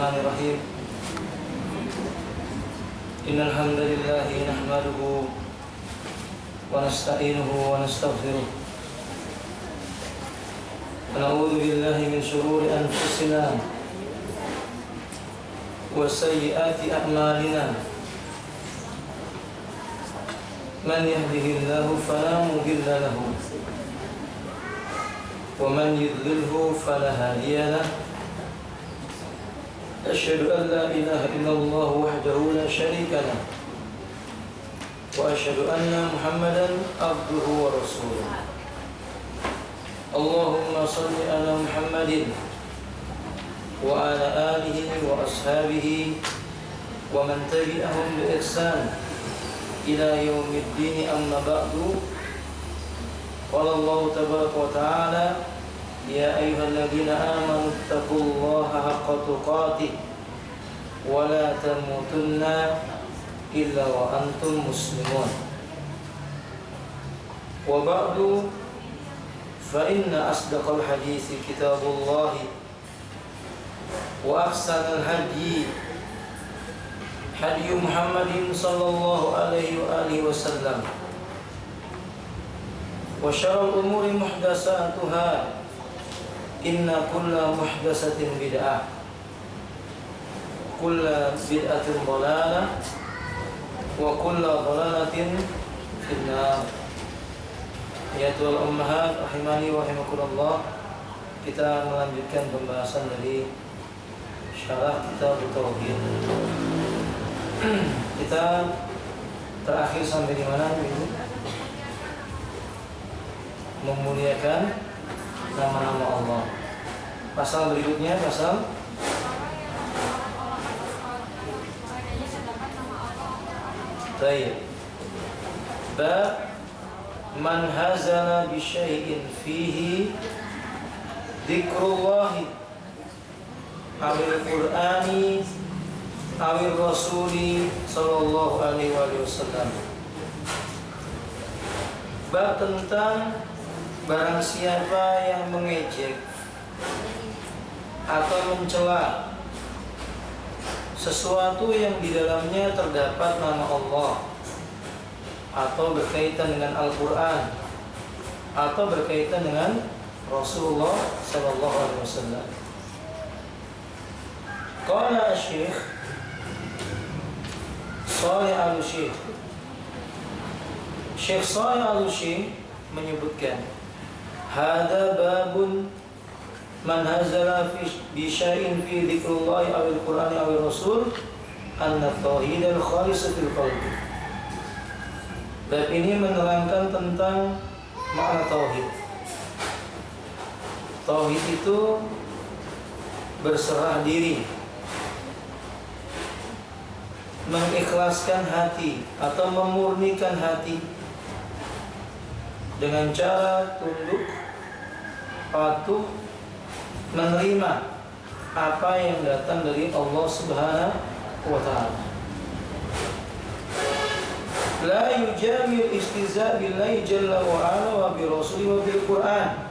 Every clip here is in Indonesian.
Bismillahirrahmanirrahim. Innal hamdalillah nahmaduhu wa nasta'inuhu wa nastaghfiruh. Wa na'udzu billahi min shururi anfusina wa sayyiati a'malina. Man yahdihillahu fala mudilla lahu wa man yudlilhu fala hadiya lahu. أشهد أن لا إله إلا الله وحده لا شريك له وأشهد أن محمدا عبده ورسوله. اللهم صل على محمد وعلى آله وأصحابه ومن تبعهم بإحسان إلى يوم الدين. أما بعد. قال الله تبارك وتعالى: يا أيها الذين آمنوا اتقوا الله حق تقاته ولا تموتن إلا وأنتم مسلمون. وبعد، فإن أصدق الحديث كتاب الله وأحسن الهدي هدي محمد صلى الله عليه وآله وسلم وشر الأمور محدثاتها Inna kulla muhdatsatin bid'ah, kulla bid'atin dhalalah, wa kulla dhalalatin finnar. Ya tual ummahat rahimani wa rahimakumullah. Kita melanjutkan pembahasan dari syarah kitab tauhid. Kita terakhir sampai di mana, Ibu? Memuliakan nama-nama Allah. Pasal berikutnya pasal Baik. Bab man hazala bi syai'in fihi dzikrullah awil qur'ani awil rasuli sallallahu alaihi wasallam. Bab tentang barang siapa yang mengejek atau mencela sesuatu yang di dalamnya terdapat nama Allah, atau berkaitan dengan Al-Quran, atau berkaitan dengan Rasulullah sallallahu alaihi wasallam. Qala Syekh Shalih Al-Syekh, Syekh Shalih Al-Syekh menyebutkan, hada babun man hazala bi syai'in fi dzikrullah awil qur'ani awil rasul anna tauhid al khalis fil qalbi. Bab ini menerangkan tentang makna tauhid. Tauhid itu berserah diri, mengikhlaskan hati atau memurnikan hati dengan cara tunduk, patuh, menerima apa yang datang dari Allah Subhanahu wa ta'ala. La yujamil istiza' billahi jalla wa ala wa bi rasuli wa bil Qur'an.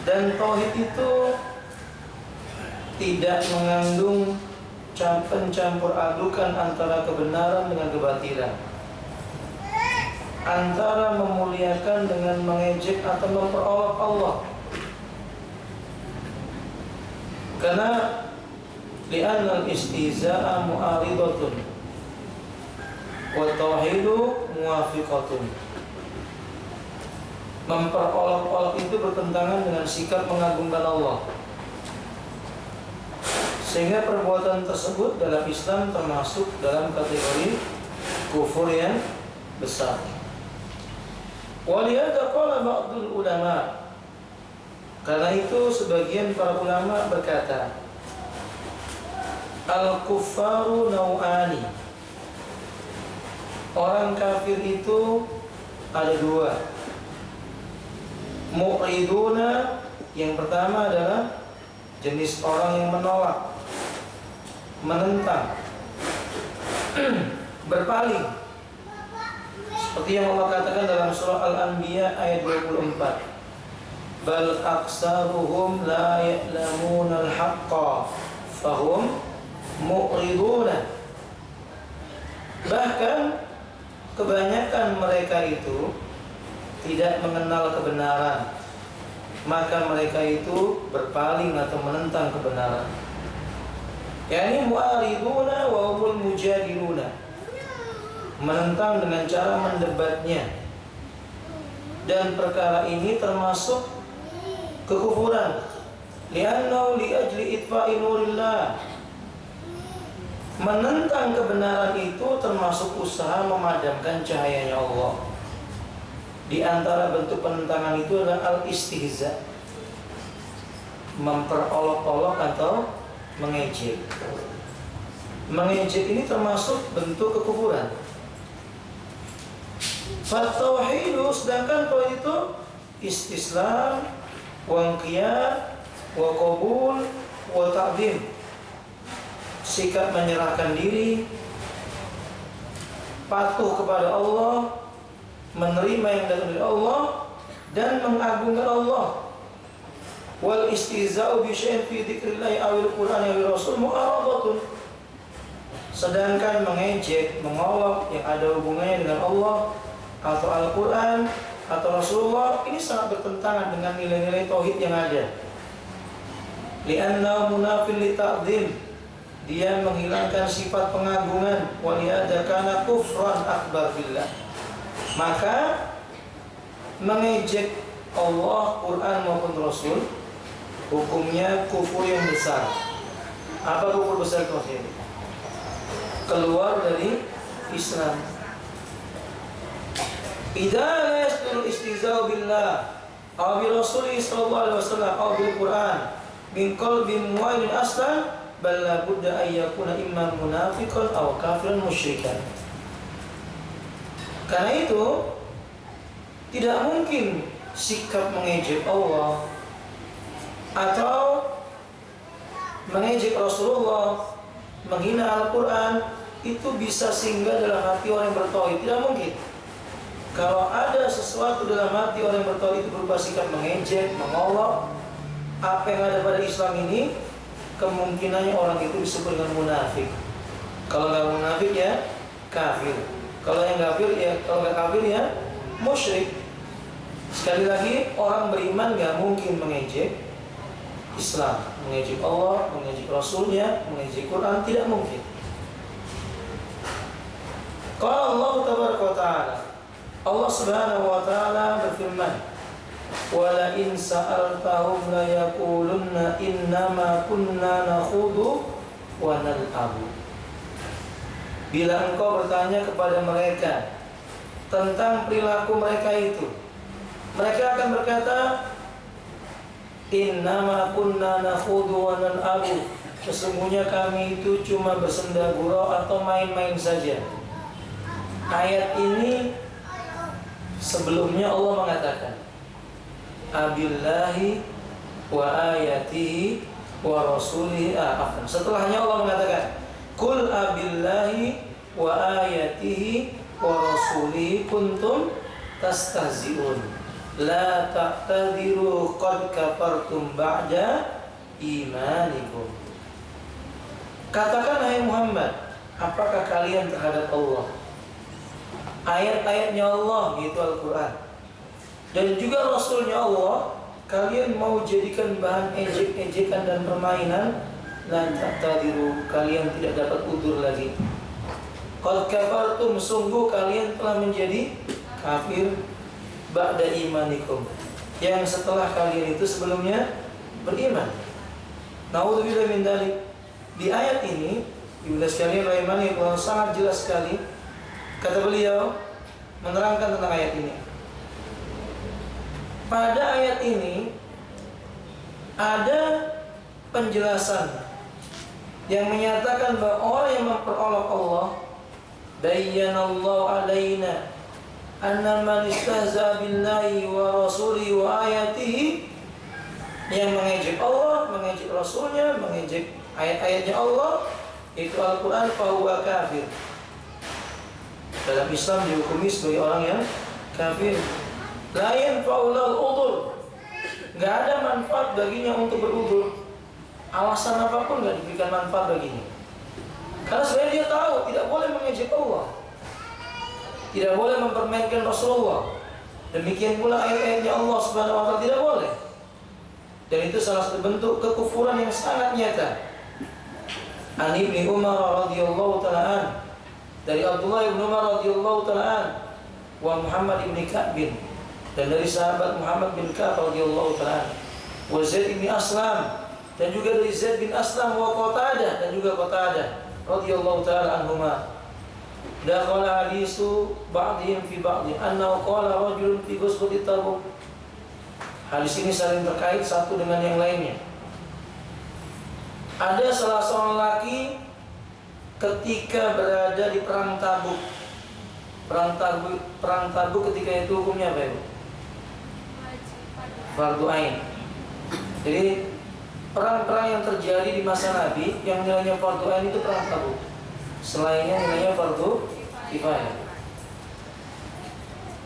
Dan tauhid itu tidak mengandung pencampur adukan antara kebenaran dengan kebatilan, antara memuliakan dengan mengejek atau memperolok Allah. Karena li'anna al-istiza'a mu'aridatun wa tauhidu muwafiqatun. Memperolok-olok itu bertentangan dengan sikap mengagungkan Allah, sehingga perbuatan tersebut dalam Islam termasuk dalam kategori kufur yang besar. Walihada qala ba'dul ulama, karena itu sebagian para ulama berkata, al-kuffaru nau'ani, orang kafir itu ada dua. Mu'riduna, yang pertama adalah jenis orang yang menolak, menentang, berpaling, seperti yang Allah katakan dalam surah Al-Anbiya ayat 24. bal aksaruhum la ya'lamunal haqqa fahum mu'riduna. Bahkan kebanyakan mereka itu tidak mengenal kebenaran, maka mereka itu berpaling atau menentang kebenaran. Yani mu'ariduna wa humul mujadiluna, menentang dengan cara mendebatnya. Dan perkara ini termasuk kekufuran. Li'annahu li'ajli itfa'i nurillah. Menentang kebenaran itu termasuk usaha memadamkan cahayanya Allah. Di antara bentuk penentangan itu adalah al-istihza, memperolok-olok atau mengejek. Mengejek ini termasuk bentuk kekufuran. Fatauhidu, sedangkan kalau itu istislam, wa inqiyad, wa qabul, wa ta'zim, sikap menyerahkan diri, patuh kepada Allah, menerima yang dari Allah, dan mengagungkan Allah. Wal istihza'u bi syai'in fi dzikrillah awil qur'ani awil rasul mu'aradatun. Sedangkan mengejek, mengolok yang ada hubungannya dengan Allah atau Al-Qur'an atau Rasulullah, ini sangat bertentangan dengan nilai-nilai tauhid yang ada. Li'anna munafil li ta'zim, dia menghilangkan sifat pengagungan, wa li'adza kana kufran akbar billah. Maka mengejek Allah, Quran maupun Rasul hukumnya kufur yang besar. Apa kufur besar itu? Keluar dari Islam. Idza la yasdul istihza'u billah aw bi rasulih sallallahu alaihi wasallam aw bil Quran min qalbin mu'min aslan bal la budda ay yakuna imma munafiqan aw kafiran musyrikan. Karena itu tidak mungkin sikap mengejek Allah atau mengejek Rasulullah, menghina Al-Quran itu bisa singgah dalam hati orang yang bertauhid. Tidak mungkin. Kalau ada sesuatu dalam hati orang yang bertauhid itu berupa sikap mengejek, mengolok apa yang ada pada Islam ini, kemungkinannya orang itu disebut dengan munafik. Kalau nggak munafik ya kafir. Kalau yang kafir ya, kalau nggak kafir ya musyrik. Sekali lagi, orang beriman nggak mungkin mengejek Islam, mengejek Allah, mengejek Rasulnya, mengejek Quran, tidak mungkin. Kalau Allah Taala, Allah Subhanahu wa Ta'ala berfirman, "Wala in sa'altahum la yaqulunna innama kunna nakhudu wa nal'abu." Bila engkau bertanya kepada mereka tentang perilaku mereka itu, mereka akan berkata, innama kunna nakhudu wa nal'abu, sesungguhnya kami itu cuma bersenda gurau atau main-main saja. Ayat ini sebelumnya Allah mengatakan, abillahi wa ayatihi wa rasulihi. Setelahnya Allah mengatakan, kul abillahi wa ayatihi wa rasulihi kuntum tastahzi'un la ta'tadiru qad kafartum ba'da imanikum. Katakan hai Muhammad, apakah kalian terhadap Allah, ayat-ayatnya Allah yaitu Al-Quran, dan juga Rasulnya Allah, kalian mau jadikan bahan ejek-ejekan dan permainan? La ta'tadiru, kalian tidak dapat udzur lagi. Qad kafartum, sungguh kalian telah menjadi kafir ba'da imanikum, yang setelah kalian itu sebelumnya beriman. Naudzubillah min dzalik. Di ayat ini, Ibu sekalian rahimani Allah, sangat jelas sekali kata beliau menerangkan tentang ayat ini. Pada ayat ini ada penjelasan yang menyatakan bahwa orang yang memperolok Allah, bayyanallahu alaina anna man istahza billahi wa rasulihi wa ayatihi, yang mengejek Allah, mengejek Rasulnya, mengejek ayat-ayatnya Allah, itu Al-Quran, fahuwa kafir. Dalam Islam dihukumi sebagai orang yang kafir. La yanfa'u lahu udhur, nggak ada manfaat baginya untuk berwudu. Alasan apapun nggak diberikan manfaat baginya. Karena sebenarnya dia tahu tidak boleh mengejek Allah, tidak boleh mempermainkan Rasulullah. Demikian pula ayat-ayatnya Allah Subhanahu wa taala tidak boleh. Dan itu salah satu bentuk kekufuran yang sangat nyata. An Ibnu Umar radhiyallahu taala an, dari Abdullah bin Umar radhiyallahu taala an, wa Muhammad bin Ka'b, dan dari sahabat Muhammad bin Ka'b radhiyallahu taala an, wa Zaid bin Aslam, dan juga dari Zaid bin Aslam, wa Qatadah, dan juga Qatadah radhiyallahu taala anhuma. Dakhala hadisu ba'dihim fi ba'dih annahu qala rajulun fi ghazwati Tabuk. Hadis ini saling terkait satu dengan yang lainnya. Ada salah seorang laki ketika berada di perang Tabuk. Perang Tabuk ketika itu hukumnya apa itu? Fardu ain. Jadi perang-perang yang terjadi di masa Nabi yang nilainya fardu ain itu perang Tabuk. Selainnya nilainya fardu kifayah.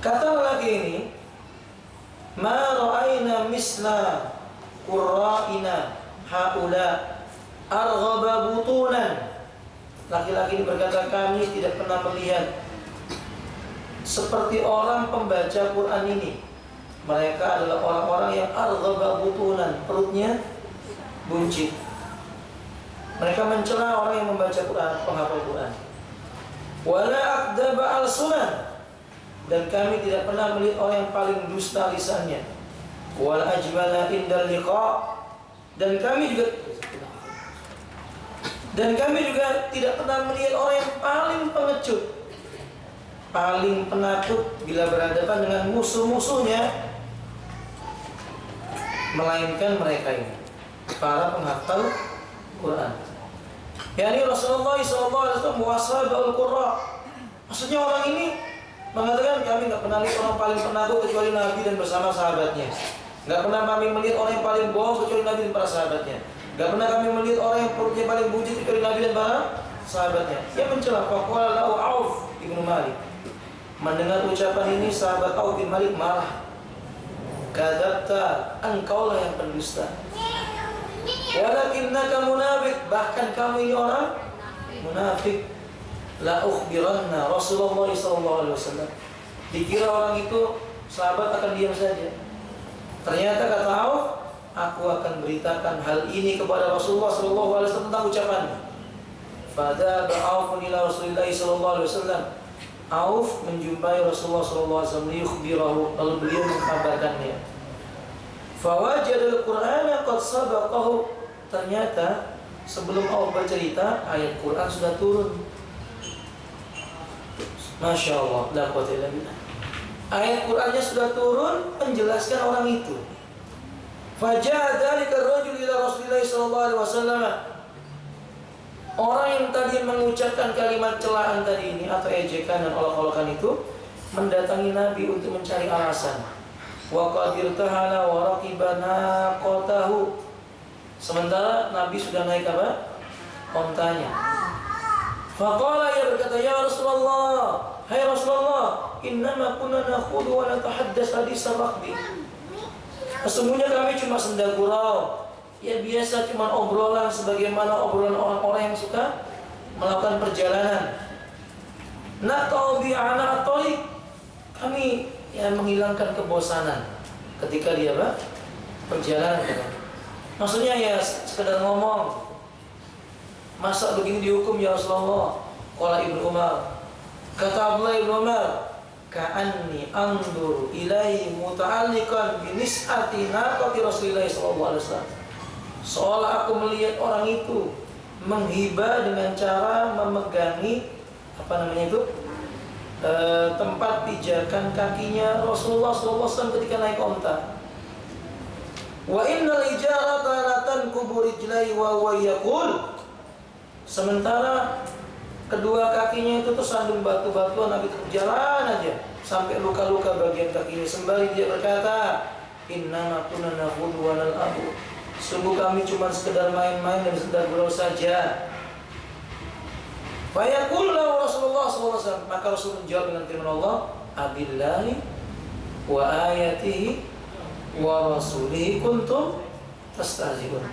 Kata lelaki ini, ma ra'ayna misla qurra'ina haula arghaba butunan. Laki-laki ini berkata, kami tidak pernah melihat seperti orang pembaca Quran ini. Mereka adalah orang-orang yang arghaba butunan, perutnya buncit. Mereka mencela orang yang membaca Quran, penghafal Quran. Wala akdaba al-sunan, dan kami tidak pernah melihat orang yang paling dusta lisannya. Wal ajmala indal liqa, dan kami juga tidak pernah melihat orang yang paling pengecut, paling penakut bila berhadapan dengan musuh-musuhnya, melainkan mereka ini, para penghafal Quran. Yani Rasulullah SAW muwasabul Qurra. Maksudnya orang ini mengatakan, kami nggak pernah lihat orang paling penakut kecuali Nabi dan bersama sahabatnya. Nggak pernah kami melihat orang yang paling bohong kecuali Nabi dan para sahabatnya. Nggak pernah kami melihat orang yang perutnya paling buncit kecuali Nabi dan para sahabatnya. Dia mencela. Faqala lahu Auf bin Malik. Mendengar ucapan ini, sahabat Auf bin Malik marah. Kadzabta, engkaulah yang pendusta. Walakinnaka munafik, bahkan kamu ini orang munafik. La ukhbiranna Rasulullah SAW. Dikira orang itu sahabat akan diam saja. Ternyata kata Auf, aku akan beritakan hal ini kepada Rasulullah SAW tentang ucapannya. Fadha Auf ila Rasulullah SAW. Auf menjumpai Rasulullah SAW, liyukhbirahu, lalu beliau mengkabarkannya. Fawajadal Qur'ana qad sabaqahu. Ternyata sebelum Auf bercerita, ayat Quran sudah turun. Masya Allah, la quwwata illa billah. Ayat Qurannya sudah turun menjelaskan orang itu. Faja'a dzalika ar-rajul ila Rasulillah sallallahu alaihi wasallam. Orang yang tadi mengucapkan kalimat celaan tadi ini atau ejekan dan olok-olokan itu mendatangi Nabi untuk mencari alasan. Wa qadir tahala wa raqibana qatahu. Sementara Nabi sudah naik apa? Ontanya. Faqala, ia berkata, ya Rasulullah, hai Rasulullah, innama kunna nakhudhu wa natahaddas hadis ar-raqbi. Sesungguhnya kami cuma senda gurau, ya biasa cuma obrolan sebagaimana obrolan orang-orang yang suka melakukan perjalanan. Natau bi'ana at-tariq, kami yang menghilangkan kebosanan ketika dia perjalanan. Maksudnya ya sekedar ngomong. Masa begini dihukum ya Rasulullah? Qala Ibnu Umar, kata Abdullah Ibnu Umar, ka'anni anzur ilaihi muta'alliqan bi nis'ati naqati Rasulillah sallallahu alaihi wasallam. Seolah aku melihat orang itu menghibah dengan cara memegangi tempat pijakan kakinya Rasulullah sallallahu alaihi wasallam ketika naik onta. Wa innal ijarata la tanqubu rijlai wa huwa yaqul. Sementara kedua kakinya itu tersandung batu-batuan, Nabi berjalan aja sampai luka-luka bagian kakinya. Sembari dia berkata, innama kunna nakhudhu wa nal'abu. Sungguh kami cuma sekedar main-main dan sekedar gurau saja. Fa yaqulu lahu Rasulullah sallallahu alaihi wasallam, maka Rasul menjawab dengan firman Allah, abillahi wa ayatihi wa rasulihi kuntum tastahzi'un.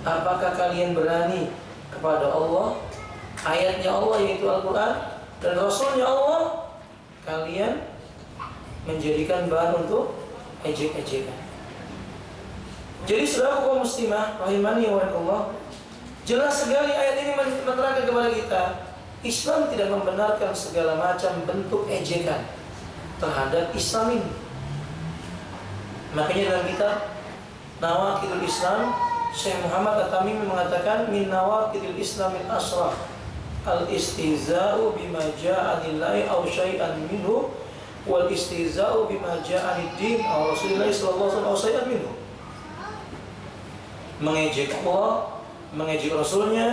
Apakah kalian berani kepada Allah, ayatnya Allah yaitu Al-Quran, dan Rasulnya Allah, kalian menjadikan bahan untuk ejek-ejekan? Jadi saudara kaum muslimah rahimani wa rahimakumullah, jelas sekali ayat ini menerangkan kepada kita, Islam tidak membenarkan segala macam bentuk ejekan terhadap Islam ini. Makanya dalam kitab Nawaqidul Islam, Syekh Muhammad At-Tamimi mengatakan, min nawaqidil Islamil asrah al-istihza'u bima ja'a lillahi aw syai'an minhu wal istihza'u bima ja'a lid-din aw Rasulullah sallallahu alaihi wasallam aw syai'an minhu. Mengejek Allah, mengejek Rasulnya,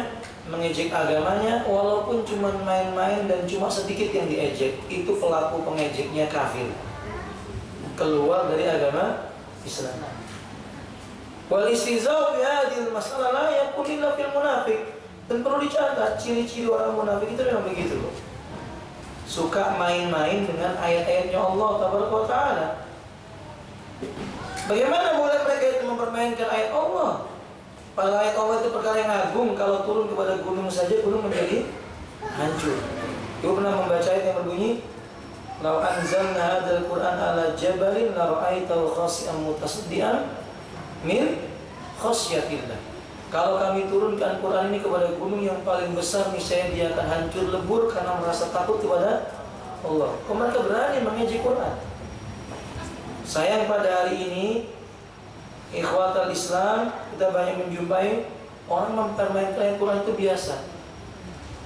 mengejek agamanya, walaupun cuma main-main dan cuma sedikit yang diejek, itu pelaku pengejeknya kafir, keluar dari agama Islam. Wal istihza'u bi hadhil masalah la yakun illa fil munafiq. Dan perlu dicatat, ciri-ciri orang munafik itu memang begitu loh. Suka main-main dengan ayat-ayatnya Allah Taala. Bagaimana boleh mereka itu mempermainkan ayat Allah? Padahal ayat Allah itu perkara yang agung. Kalau turun kepada gunung saja, gunung menjadi hancur. Ibu pernah membaca ayat yang berbunyi, "Lau anzalna hadzal Qur'an ala jabalin la ra'aitahu khashi'an mutasaddian min khasyatillah." Kalau kami turunkan Quran ini kepada gunung yang paling besar, niscaya dia akan hancur lebur karena merasa takut kepada Allah. Kok mereka berani mengejek Quran? Sayang pada hari ini, ikhwatal Islam, kita banyak menjumpai orang mempermainkan ayat Quran itu biasa.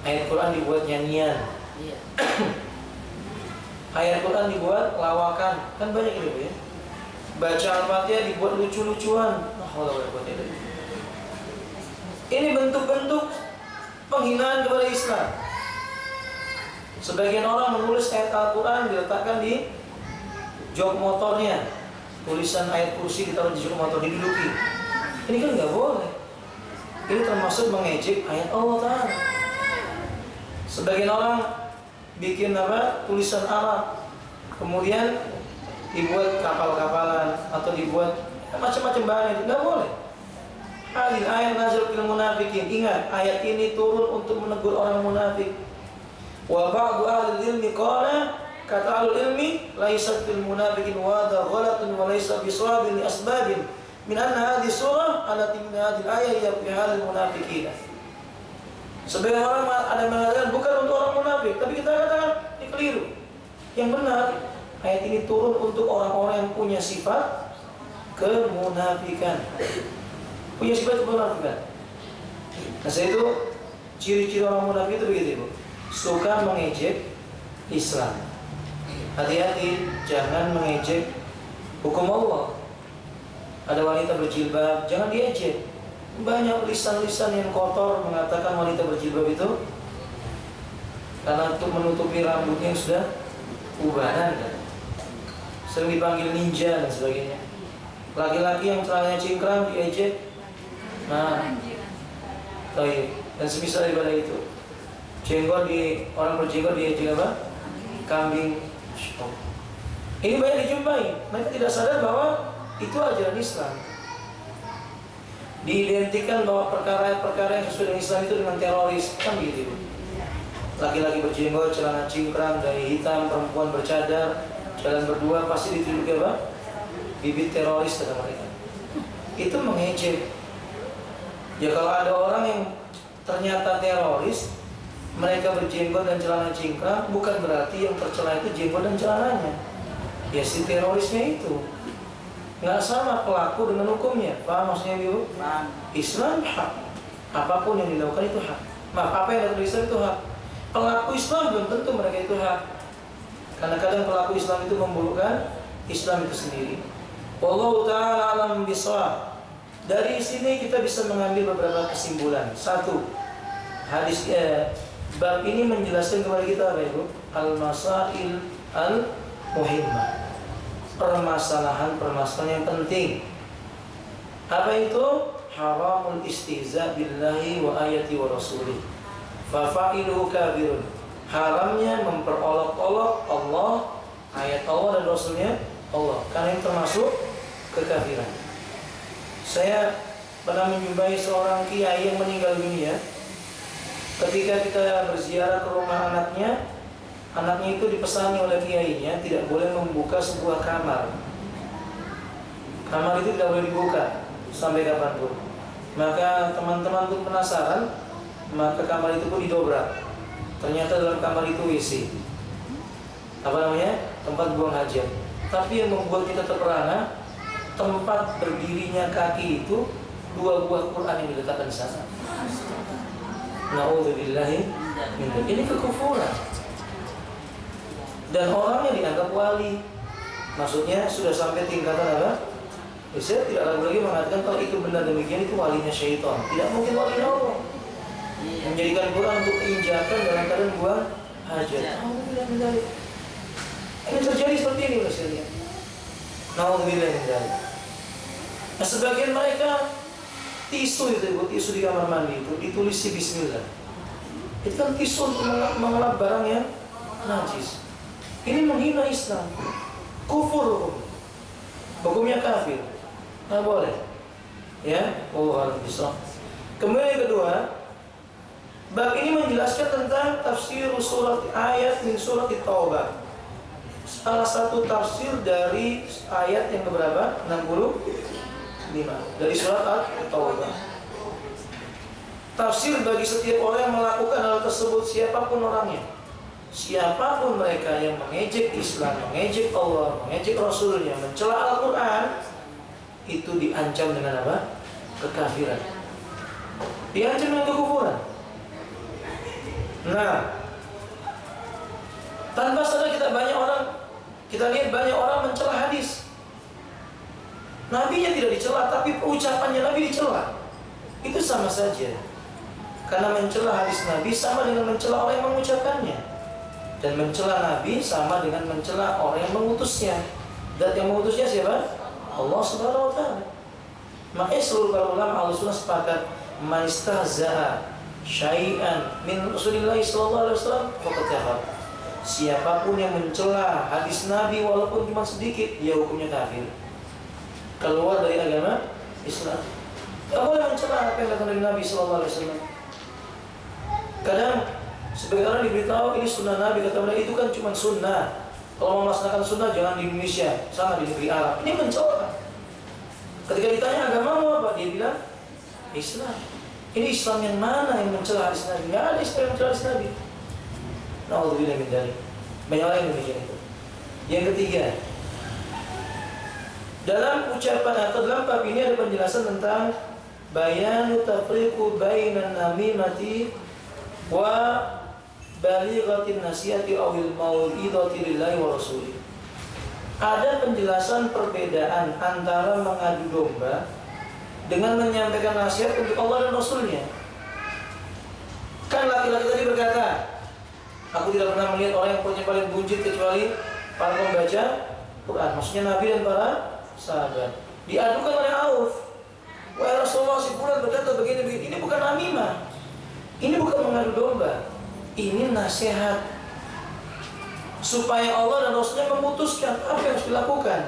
Ayat Quran dibuat nyanyian, ayat Quran dibuat lawakan, kan banyak itu ya. Baca Al-Fatihah dibuat lucu-lucuan. Ini bentuk-bentuk penghinaan kepada Islam. Sebagian orang menulis ayat Al-Quran diletakkan di jok motornya, tulisan ayat kursi ditaruh di jok motor, diduduki. Ini kan nggak boleh. Ini termasuk mengejek ayat Allah Ta'ala. Sebagian orang bikin tulisan Arab, kemudian dibuat kapal-kapalan atau dibuat macam-macam bahan, itu nggak boleh. Hadil ayat nazil fil munafikin. Ingat, ayat ini turun untuk menegur orang munafik. Wa ba'du ahli ilmi qala, kata ahli ilmi, laisa fil munafikin wa hadha ghalatun wa laisa bisawabin li asbabin min anna hadhihi surah allati min hadhihi ayat ya fi halil munafikin. Sebagian orang ada mengatakan bukan untuk orang munafik, tapi kita katakan ini keliru. Yang benar, ayat ini turun untuk orang-orang yang punya sifat kemunafikan. Punya sifat kemunafikan. Nah, saya itu ciri-ciri orang munafik itu begitu, Ibu. Suka mengejek Islam. Hati-hati, jangan mengejek hukum Allah. Ada wanita berjilbab, jangan diejek. Banyak lisan-lisan yang kotor mengatakan wanita berjilbab itu karena untuk menutupi rambutnya yang sudah ubanan, kan? Sering dipanggil ninja dan sebagainya. Laki-laki yang celananya cingkrang diejek. Nah, dan semisal daripada itu, jenggot orang berjenggot diejek apa? Kambing. Ini banyak dijumpai. Mereka tidak sadar bahwa itu ajaran Islam. Diidentikan bahwa perkara-perkara yang sesuai dengan Islam itu dengan teroris, kan begitu. Laki-laki berjenggot, celana cingkrang, dai hitam, perempuan bercadar, jalan berdua, pasti dituduh apa? Bibit teroris, kata mereka. Itu mengejek. Ya kalau ada orang yang ternyata teroris, mereka berjenggot dan celana cingkrang, bukan berarti yang tercela itu jenggot dan celananya. Ya si terorisnya itu. Nggak sama pelaku dengan hukumnya. Paham maksudnya, Ibu? Paham. Islam hak. Apapun yang dilakukan itu hak. Maaf, apa yang dilakukan Islam itu hak. Pelaku Islam belum tentu mereka itu hak. Karena kadang pelaku Islam itu memburukkan Islam itu sendiri. Wallahu ta'ala alam bisawab. Dari sini kita bisa mengambil beberapa kesimpulan. Satu, hadis bab ini menjelaskan kepada kita apa, Ibu? Al-masail al-muhimmah. Permasalahan-permasalahan yang penting. Apa itu? Haramul istihza billahi wa ayati wa rasulih. Fafa'iluhu kafirun. Haramnya memperolok-olok Allah, ayat Allah dan Rasulnya Allah. Karena ini termasuk kekafiran. Saya pernah menjumpai seorang kiai yang meninggal dunia. Ketika kita berziarah ke rumah anaknya itu dipesani oleh kiainya tidak boleh membuka sebuah kamar. Kamar itu tidak boleh dibuka sampai kapanpun. Maka teman-teman pun penasaran, maka kamar itu pun didobrak. Ternyata dalam kamar itu WC. Apa namanya? Tempat buang hajat. Tapi yang membuat kita terperangah, tempat berdirinya kaki itu 2 buah Quran yang diletakkan di sana. Na'udzubillahi min dzalik. Ini kekufuran. Dan orangnya dianggap wali. Maksudnya sudah sampai tingkatan apa? Saya tidak ragu lagi mengatakan kalau itu benar demikian itu walinya syaitan. Tidak mungkin wali Allah. Menjadikan Quran untuk injakan dalam keadaan buang hajat. Na'udzubillah min dzalik. Ini terjadi seperti ini sekalian. Na'udzubillah min dzalik. Nah, sebagian mereka tisu di kamar mandi itu ditulis bismillah. Itu kan tisu untuk mengelap barang yang najis. Ini menghina Islam. Kufur hukumnya kafir. Nggak boleh. Ya, Allah bisa. Kemudian yang kedua, bab ini menjelaskan tentang tafsir surat ayat min surat Taubah. Salah satu tafsir dari ayat yang keberapa? 65 dari surat At-Taubah. Tafsir bagi setiap orang yang melakukan hal tersebut, siapapun orangnya, siapapun mereka yang mengejek Islam, mengejek Allah, mengejek Rasulnya, mencela Al-Quran, itu diancam dengan apa? Kekafiran. Diancam dengan kekufuran. Nah, tanpa sadar kita lihat banyak orang mencela hadis. Nabinya tidak dicela, tapi ucapannya Nabi dicela. Itu sama saja. Karena mencela hadis Nabi sama dengan mencela orang yang mengucapkannya. Dan mencela Nabi sama dengan mencela orang yang mengutusnya. Dan yang mengutusnya siapa? Allah Subhanahu wa taala. Makanya seluruh ulama Ahlussunnah sepakat, man istahza'a syai'an min Rasulillah sallallahu alaihi wasallam faqad kafar. Siapapun yang mencela hadis Nabi walaupun cuma sedikit, dia hukumnya kafir. Keluar dari agama Islam. Tidak boleh mencela apa yang datang dari Nabi sallallahu alaihi wasallam. Kadang sebagian orang diberitahu ini sunnah Nabi, kata mereka itu kan cuma sunnah. Kalau mau melaksanakan sunnah jangan di Indonesia, sana di negeri Arab. Ini mencela. Ketika ditanya agamamu apa, dia bilang Islam. Ini Islam yang mana yang mencela hadis Nabi? Tidak ada Islam yang mencela hadis Nabi. Na'udzubillah min dzalik. Banyak orang yang demikian itu. Yang ketiga, dalam ucapan atau dalam bab ini ada penjelasan tentang bayanu tafriqu bainan namimati wa balighatin nasihati awil mau'idati lillahi wa rasulih. Ada penjelasan perbedaan antara mengadu domba dengan menyampaikan nasihat untuk Allah dan Rasulnya. Kan laki-laki tadi berkata, aku tidak pernah melihat orang yang perutnya paling buncit kecuali para pembaca Quran. Maksudnya Nabi dan para sahabat. Diadukan oleh Auf. Wahai Rasulullah, si fulan berkata begini-begini. Ini bukan namimah. Ini bukan mengadu domba. Ini nasihat. Supaya Allah dan Rasulnya memutuskan apa yang harus dilakukan.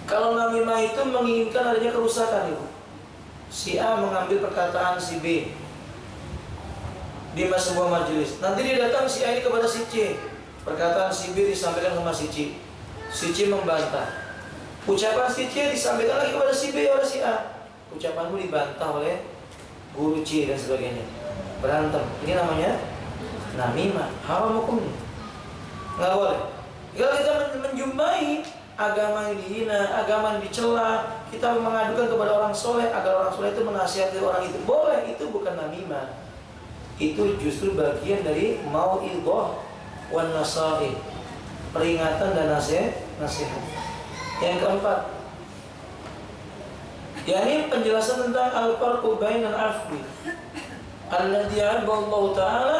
Kalau namimah itu menginginkan adanya kerusakan itu. Si A mengambil perkataan si B di sebuah majelis. Nanti dia datang si A ini kepada si C. Perkataan si B disampaikan sama si C. Si C membantah. Ucapan si C disampaikan lagi kepada si B oleh si A. Ucapanmu dibantah oleh guru C dan sebagainya. Berantem. Ini namanya namimah. Haram hukumnya. Nggak boleh. Kalau kita menjumpai agama yang dihina, agama yang dicela, kita mengadukan kepada orang soleh agar orang soleh itu menasihati orang itu, boleh. Itu bukan namimah. Itu justru bagian dari mau'idhah wan nasaih, peringatan dan nasihat. Yang keempat, yakni penjelasan tentang al-farqu bainal afwi alladhi 'abba Allah taala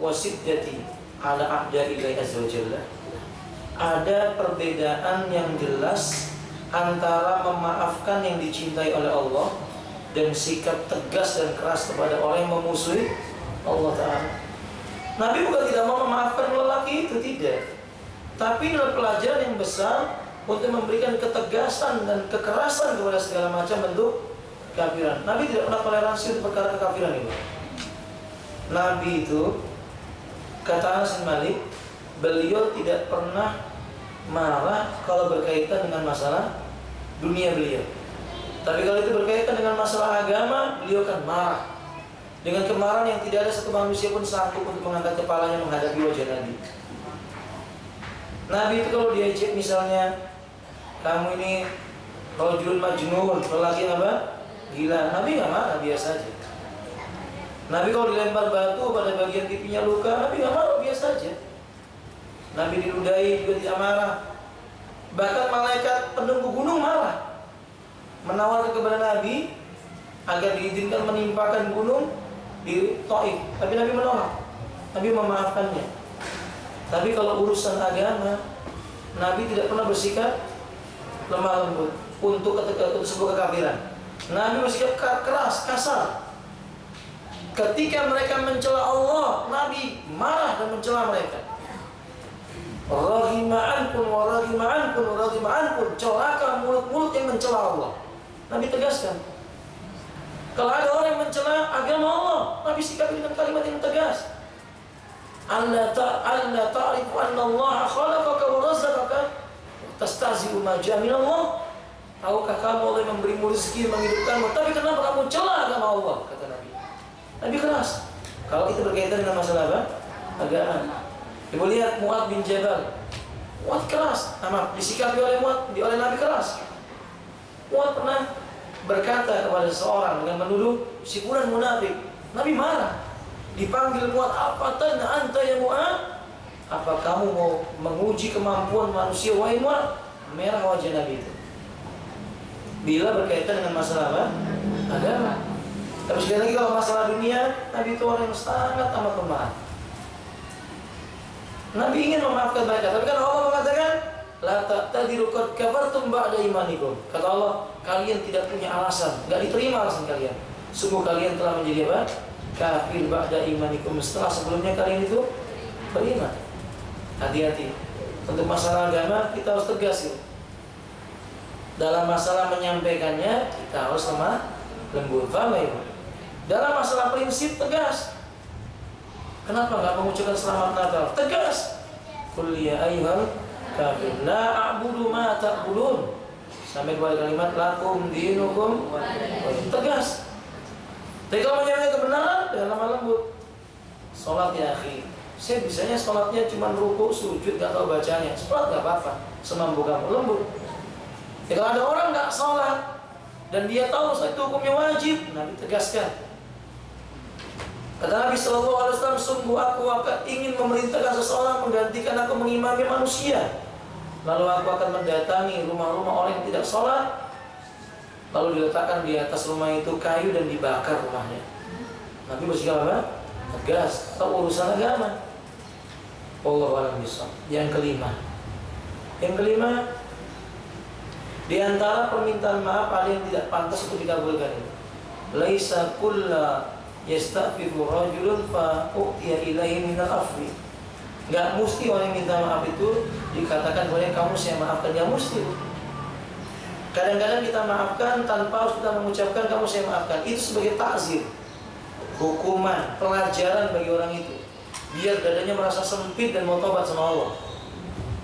wa siddati ala a'da'illahi azza wa jalla. Ada perbedaan yang jelas antara memaafkan yang dicintai oleh Allah dan sikap tegas dan keras kepada orang yang memusuhi Allah Ta'ala. Nabi bukan tidak mau memaafkan lelaki itu, tidak. Tapi dalam pelajaran yang besar untuk memberikan ketegasan dan kekerasan kepada segala macam bentuk kekafiran. Nabi tidak pernah toleransi untuk perkara kekafiran itu. Nabi itu, kata Anas bin Malik, beliau tidak pernah marah kalau berkaitan dengan masalah dunia beliau. Tapi kalau itu berkaitan dengan masalah agama, beliau akan marah dengan kemarahan yang tidak ada satu manusia pun sanggup untuk mengangkat kepalanya menghadapi wajah Nabi. Nabi itu kalau diejek misalnya, kamu ini rajulun majnun, lelaki apa? Gila. Nabi nggak marah, biasa aja. Nabi kalau dilempar batu pada bagian pipinya luka, Nabi nggak marah, biasa aja. Nabi diludahi juga tidak marah. Bahkan malaikat penunggu gunung marah, menawarkan kepada Nabi agar diizinkan menimpakan gunung di Taif, tapi Nabi menolak. Nabi memaafkannya. Tapi kalau urusan agama, Nabi tidak pernah bersikap lemah lembut untuk sebuah kekafiran. Nabi bersikap keras, kasar. Ketika mereka mencela Allah, Nabi marah dan mencela mereka. Raghima ankum wa raghima ankum wa raghima ankum. Celaka mulut-mulut yang mencela Allah. Nabi tegaskan. Kalau ada orang yang mencela agama Allah, Nabi sikapi dengan kalimat yang tegas. Alla ta'rifu anna Allah khalaqaka wa razaqaka tastazi'u ma ja'a min Allah. Tahukah kamu Allah yang memberimu rezeki, menghidupkanmu, tapi kenapa kamu cela agama Allah? Kata Nabi. Nabi keras. Kalau itu berkaitan dengan masalah apa? Agama. Ibu lihat Mu'adz bin Jabal. Mu'adz keras. Disikapi oleh Mu'adz, oleh Nabi keras. Mu'adz pernah berkata kepada seseorang dengan menuduh si fulan munafik. Nabi marah. Dipanggil Mu'adz, apa tanya anta ya Mu'adz? Apa kamu mau menguji kemampuan manusia, wahai Mu'adz? Merah wajah Nabi itu. Bila berkaitan dengan masalah apa? Agama. Tapi sekali lagi kalau masalah dunia, Nabi itu orang yang sangat amat pemaaf. Nabi ingin memaafkan mereka, tapi kan Allah mengatakan, la ta'tadiru qad kafartum ba'da imanikum. Kata Allah, kalian tidak punya alasan, enggak diterima alasan kalian. Sungguh kalian telah menjadi apa? Kafir ba'da imanikum, setelah sebelumnya kalian itu beriman. Hati-hati. Untuk masalah agama kita harus tegas ya. Dalam masalah menyampaikannya kita harus lemah lembut. Paham ya? Dalam masalah prinsip tegas. Kenapa enggak mengucapkan selamat Natal? Tegas. Qul ya ayyuhal kafir la a'budu ma ta'budun. Sampai kepada kalimat lakum dinukum. Tegas. Tapi kalau menyampaikan kebenaran dengan lemah lembut. Salat ya akhi. Saya bisanya salatnya cuma rukuk, sujud, enggak tahu bacanya. Salat enggak apa-apa, semampu kamu, lembut. Ya, kalau ada orang enggak salat dan dia tahu itu hukumnya wajib, Nabi tegaskan. Kata Nabi SAW, sungguh aku akan ingin memerintahkan seseorang menggantikan aku mengimami manusia. Lalu aku akan mendatangi rumah-rumah orang yang tidak sholat. Lalu diletakkan di atas rumah itu kayu dan dibakar rumahnya. Nabi bersikap apa? Tegas. Atau urusan agama. Wallahu a'lam bishawab. Yang kelima, di antara permintaan maaf ada yang tidak pantas untuk dikabulkan. Laisa kulla yastaghfiru rajulun fa u'tiya ilaihi minal afwi. Enggak mesti orang yang minta maaf itu dikatakan boleh kamu saya maafkan, enggak mesti. Kadang-kadang kita maafkan tanpa harus kita mengucapkan kamu saya maafkan. Itu sebagai takzir, hukuman, pelajaran bagi orang itu, biar dadanya merasa sempit dan mau tobat sama Allah.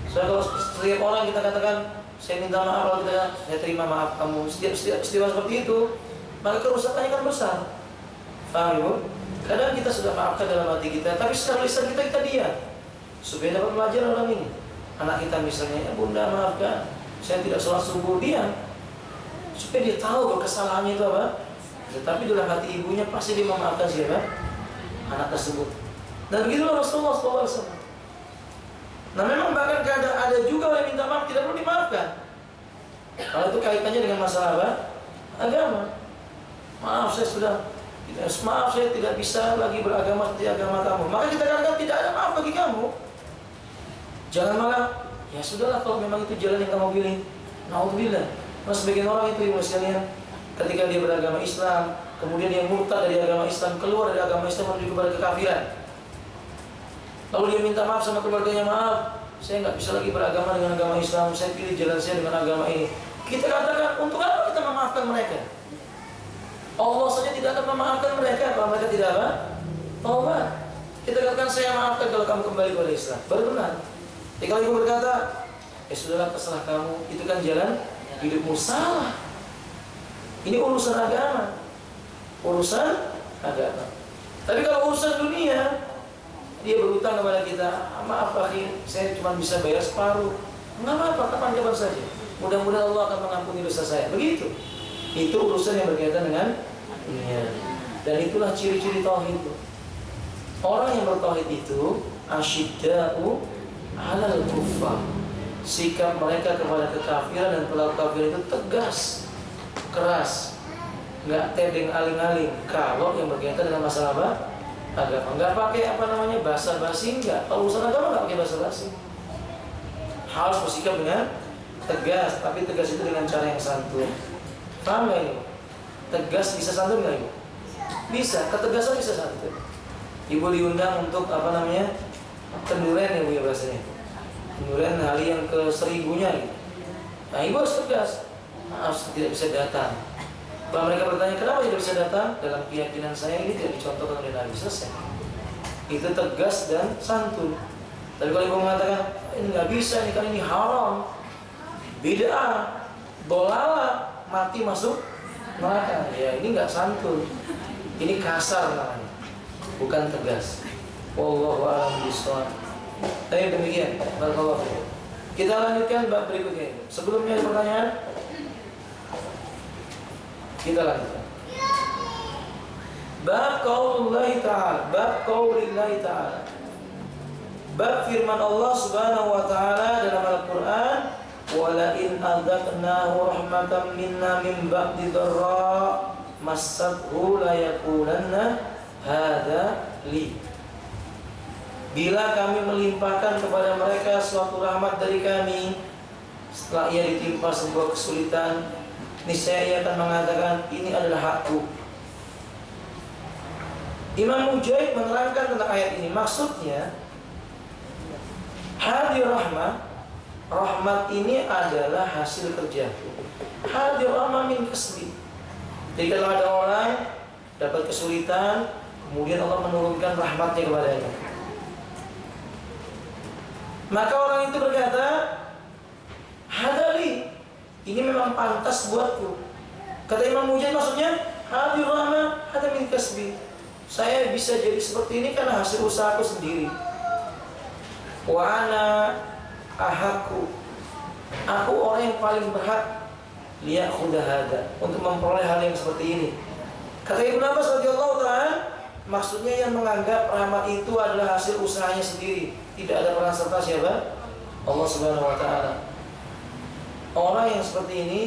Soalnya kalau setiap orang kita katakan saya minta maaf, kalau kita saya terima maaf kamu, setiap seperti itu, maka kerusakannya kan besar. Paham ibu? Kadang kita sudah maafkan dalam hati kita, tapi secara lisan kita diam supaya dapat pelajaran orang ini. Anak kita misalnya, ya bunda maafkan, saya tidak sholat subuh, diam supaya dia tahu bahwa kesalahannya itu apa. Tetapi dalam hati ibunya pasti dia memaafkan siapa? Anak tersebut. Dan begitulah Rasulullah SAW. Nah memang bahkan ada juga orang yang minta maaf tidak perlu dimaafkan. Kalau itu kaitannya dengan masalah apa? Agama. Maaf saya tidak bisa lagi beragama seperti agama kamu. Maka kita katakan tidak ada maaf bagi kamu. Jangan malah, ya sudahlah kalau memang itu jalan yang kamu pilih. Naudzubillah. Mas sebagian orang itu ibu sekalian, ketika dia beragama Islam, kemudian dia murtad dari agama Islam, keluar dari agama Islam menuju kepada kekafiran. Lalu dia minta maaf sama keluarganya, maaf, saya nggak bisa lagi beragama dengan agama Islam, saya pilih jalan saya dengan agama ini. Kita katakan, untuk apa kita memaafkan mereka? Allah saja tidak akan memaafkan mereka kalau mereka tidak apa? Taubat. Kita katakan, saya maafkan kalau kamu kembali kepada Islam. Baru benar. Jadi kalau ibu berkata, sudahlah, terserah kamu, itu kan jalan hidupmu. Salah. Ini urusan agama. Urusan agama. Tapi kalau urusan dunia, dia berhutang kepada kita, maaf akhi, saya cuma bisa bayar separuh. Nggak apa-apa, kapan-kapan saja. Mudah-mudahan Allah akan mengampuni dosa saya. Begitu. Itu urusan yang berkaitan dengan dunia. Dan itulah ciri-ciri tauhid itu. Orang yang bertauhid itu asyidda'u 'alal kuffar. Sikap mereka kepada kekafiran dan pelaku kafir itu tegas, keras, nggak tedeng aling-aling. Kalau yang berkaitan dengan masalah apa? Agama. Nggak pakai basa-basi, nggak. Kalau urusan agama nggak pakai basa-basi. Harus bersikap dengan tegas, tapi tegas itu dengan cara yang santun. Paham nggak ini? Tegas bisa santun nggak ibu? Bisa. Ketegasan bisa santun. Ibu diundang untuk kenduren ya bu ya bahasanya. Kenduren hari yang ke-1000-nya gitu. Nah ibu harus tegas. Maaf, tidak bisa datang. Kalau mereka bertanya kenapa tidak bisa datang, dalam keyakinan saya ini tidak dicontohkan oleh Nabi, selesai. Itu tegas dan santun. Tapi kalau ibu mengatakan ini nggak bisa, ini kan ini haram, bid'ah, dolala, mati masuk neraka, ya ini nggak santun, ini kasar namanya, bukan tegas. Wallahu a'lam bishawab. Tapi demikian, barakallahu fiikum. Kita lanjutkan bab berikutnya. Sebelumnya ada pertanyaan? Kita lanjutkan. Bab qaulillahi ta'ala, bab qaulillahi ta'ala. Bab firman Allah Subhanahu wa taala dalam Al-Qur'an, "Wa la in adzaqnahu rahmatan minna min ba'di dharra massathu la yaqulanna hadza li." Bila kami melimpahkan kepada mereka suatu rahmat dari kami setelah ia ditimpa sebuah kesulitan, niscaya ia akan mengatakan ini adalah hakku. Imam Mujahid menerangkan tentang ayat ini, maksudnya hadir rahmat ini adalah hasil kerjaku. Hadir rahmah min kasbi. Jadi kalau ada orang dapat kesulitan, kemudian Allah menurunkan rahmatnya kepadanya, maka orang itu berkata, hadali, ini memang pantas buatku. Kata Imam Mujahid, maksudnya hadir rahmah hada min kasbi. Saya bisa jadi seperti ini karena hasil usahaku sendiri. Wa ana ahakku, aku orang yang paling berhak liyakhudha hada, untuk memperoleh hal yang seperti ini. Kata Ibnu Abbas radhiyallahu ta'ala, maksudnya yang menganggap rahmat itu adalah hasil usahanya sendiri, tidak ada peran serta siapa? Allah Subhanahu wa taala. Orang yang seperti ini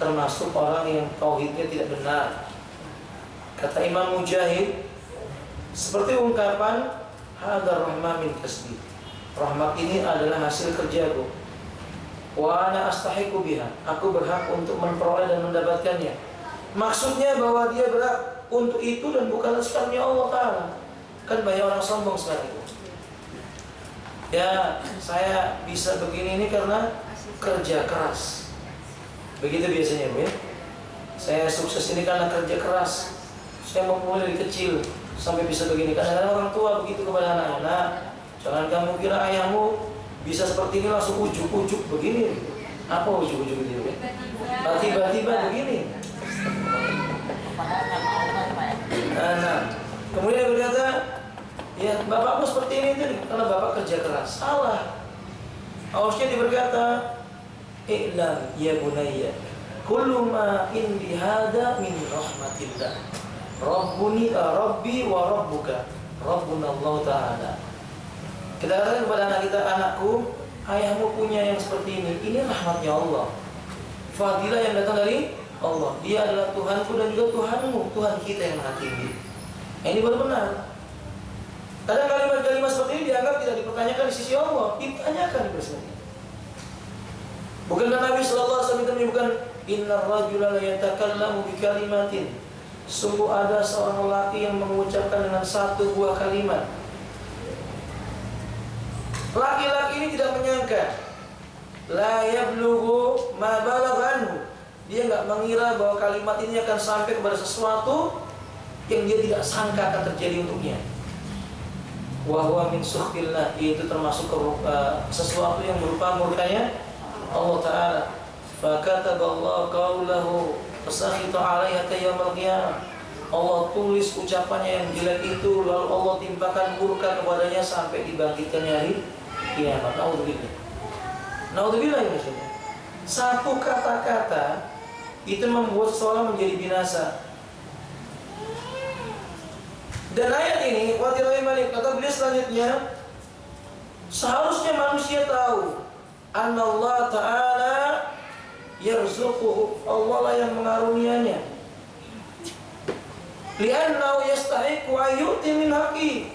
termasuk orang yang tauhidnya tidak benar. Kata Imam Mujahid, seperti ungkapan hadar rahmah min kasbi, rahmat ini adalah hasil kerjaku. Wa ana astahiqu biha, aku berhak untuk memperoleh dan mendapatkannya. Maksudnya bahwa dia berhak untuk itu dan bukan karunia Allah Ta'ala. Kan banyak orang sombong sekarang itu. Ya, saya bisa begini ini karena kerja keras. Begitu biasanya Bu ya. Saya sukses ini karena kerja keras. Saya memulai dari kecil sampai bisa begini. Kadang-kadang orang tua begitu kepada anaknya, "Nah, jangan kamu kira ayahmu bisa seperti ini langsung ujuk-ujuk begini." Apa ujuk-ujuk itu ya? Tiba-tiba begini. Nah, kemudian dia berkata, ya bapakmu seperti ini itu karena bapak kerja keras. Salah. Harusnya dia berkata, "I'lam ya bunayya, kullu ma indi hada min rahmatillah. Rabbi wa rabbuka, Rabbuna Allah Ta'ala." Kita katakan kepada anak kita, "Anakku, ayahmu punya yang seperti ini rahmatnya Allah, fadilah yang datang dari Allah. Dia adalah Tuhanku dan juga Tuhanmu, Tuhan kita yang maha tinggi." Ini baru benar. Kadang kalimat-kalimat seperti ini dianggap tidak dipertanyakan di sisi Allah, ditanyakan di sisi. Bukankah Nabi sallallahu alaihi wasallam menyebutkan, "Innar rajula la yatakallamu bi kalimatin." Sungguh ada seorang lelaki yang mengucapkan dengan satu buah kalimat. Laki-laki ini tidak menyangka, la yablughu ma balaghanhu. Dia nggak mengira bahwa kalimat ini akan sampai kepada sesuatu yang dia tidak sangka akan terjadi untuknya. Wa huwa min sukhillah, itu termasuk sesuatu yang berupa murkanya Allah Ta'ala. Fa kataballahu qawlahu fasakhita 'alaiha yaumil qiyamah. Allah tulis ucapannya yang jelek itu, lalu Allah timpakan murka kepadanya sampai dibangkitkannya hari kiamat. Naudzubillah. Naudzubillah ya maksudnya. Satu kata-kata itu membuat seseorang menjadi binasa. Dan ayat ini, Watiroi Malik, kata beliau selanjutnya, seharusnya manusia tahu Allah Ta'ala yarzuquhu, Allah lah yang mengarunianya. Li'annahu yastahiqu ayyuti min haqqi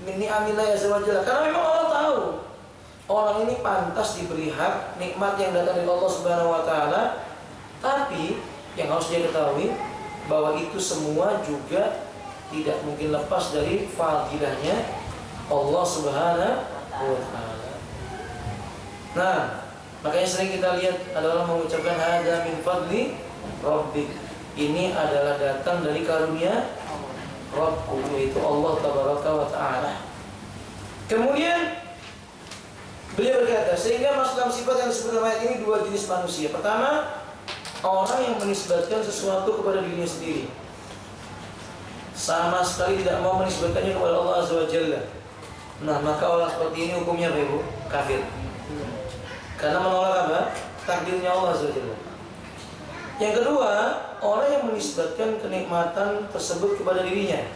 min ni'amillah azza wa jalla. Karena memang Allah tahu orang ini pantas diberi hak nikmat yang datang dari Allah Subhanahu wa Ta'ala. Tapi yang harus dia ketahui bahwa itu semua juga tidak mungkin lepas dari fadilahnya Allah Subhanahu wa Ta'ala. Nah, makanya sering kita lihat ada orang mengucapkan hadza min fadli rabbik. Ini adalah datang dari karunia Rabbku, yaitu Allah Tabaraka wa Ta'ala. Kemudian beliau berkata, sehingga masuk dalam sifat yang disebut dalam ayat ini dua jenis manusia. Pertama, orang yang menisbatkan sesuatu kepada dirinya sendiri, sama sekali tidak mau menisbatkannya kepada Allah Azza wa Jalla. Nah, maka orang seperti ini hukumnya apa, kafir. Karena menolak apa? Takdirnya Allah Azza wa Jalla. Yang kedua, orang yang menisbatkan kenikmatan tersebut kepada dirinya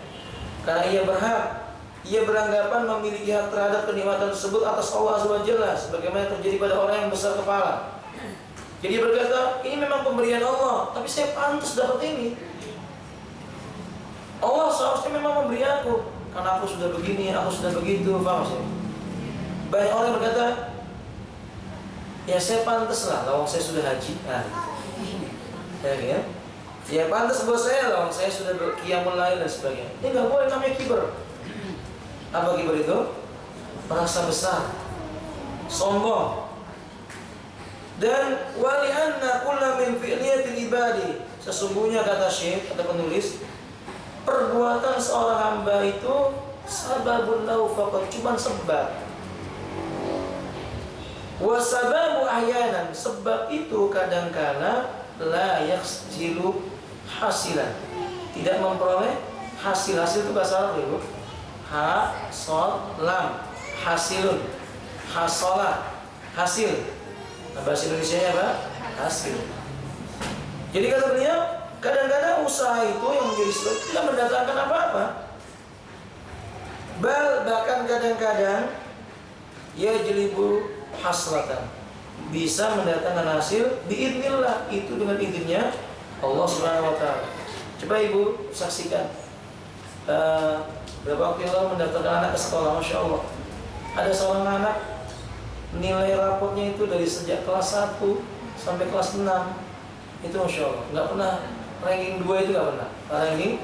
karena ia berhak, ia beranggapan memiliki hak terhadap kenikmatan tersebut atas Allah Azza wa Jalla, sebagaimana terjadi pada orang yang besar kepala. Jadi dia berkata, ini memang pemberian Allah, tapi saya pantas dapat ini. Allah seharusnya memang memberi aku, karena aku sudah begini, aku sudah begitu, paham sih? Banyak orang yang berkata, ya saya pantas lah, lawang saya sudah haji. Nah, ya pantas buat saya, lawang saya sudah berqiyamul lail dan sebagainya. Ini nggak boleh, namanya kibar. Apa kibar itu? Merasa besar, sombong. Dan wali anna kullu min fi'liyatil ibadi, sesungguhnya kata Syekh, kata penulis, perbuatan seorang hamba itu sababun lahu faqat, cuma sebab. Wa sababu ahyanan, sebab itu kadang-kala la yakhsilu hasilan, tidak memperoleh hasil. Hasil itu bahasa Arab itu ha sad lam, hasilun, hasola, hasil. Nah, bahasa Indonesianya apa? Hasil. Jadi kata beliau, kadang-kadang usaha itu yang menjadi sebab tidak mendatangkan apa-apa. Bahkan kadang-kadang ya jelibu hasratan, bisa mendatangkan hasil biidznillah, itu dengan izinnya Allah Subhanahu wa Ta'ala. Coba ibu saksikan, beberapa waktu yang lalu mendaftarkan anak ke sekolah, Masya Allah, ada seorang anak nilai rapotnya itu dari sejak kelas 1 sampai kelas 6 itu Masya Allah, nggak pernah ranking 2, itu nggak pernah. Ranking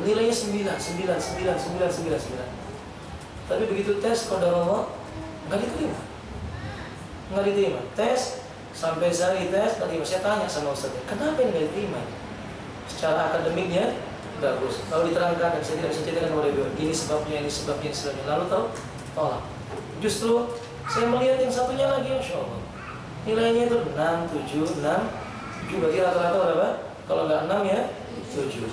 nilainya 9. Tapi begitu tes, qadarullah nggak diterima. Tes sampai sehari tes nggak diterima. Saya tanya sama ustaznya, kenapa ini nggak diterima? Secara akademiknya bagus, lalu diterangkan, dan saya tidak bisa ceritakan kepada ibu, ini sebabnya. Lalu tolak. Justru saya melihat yang satunya lagi, Masya Allah, nilainya itu 6, 7, berarti rata-rata berapa? Kalau nggak 6 ya 7.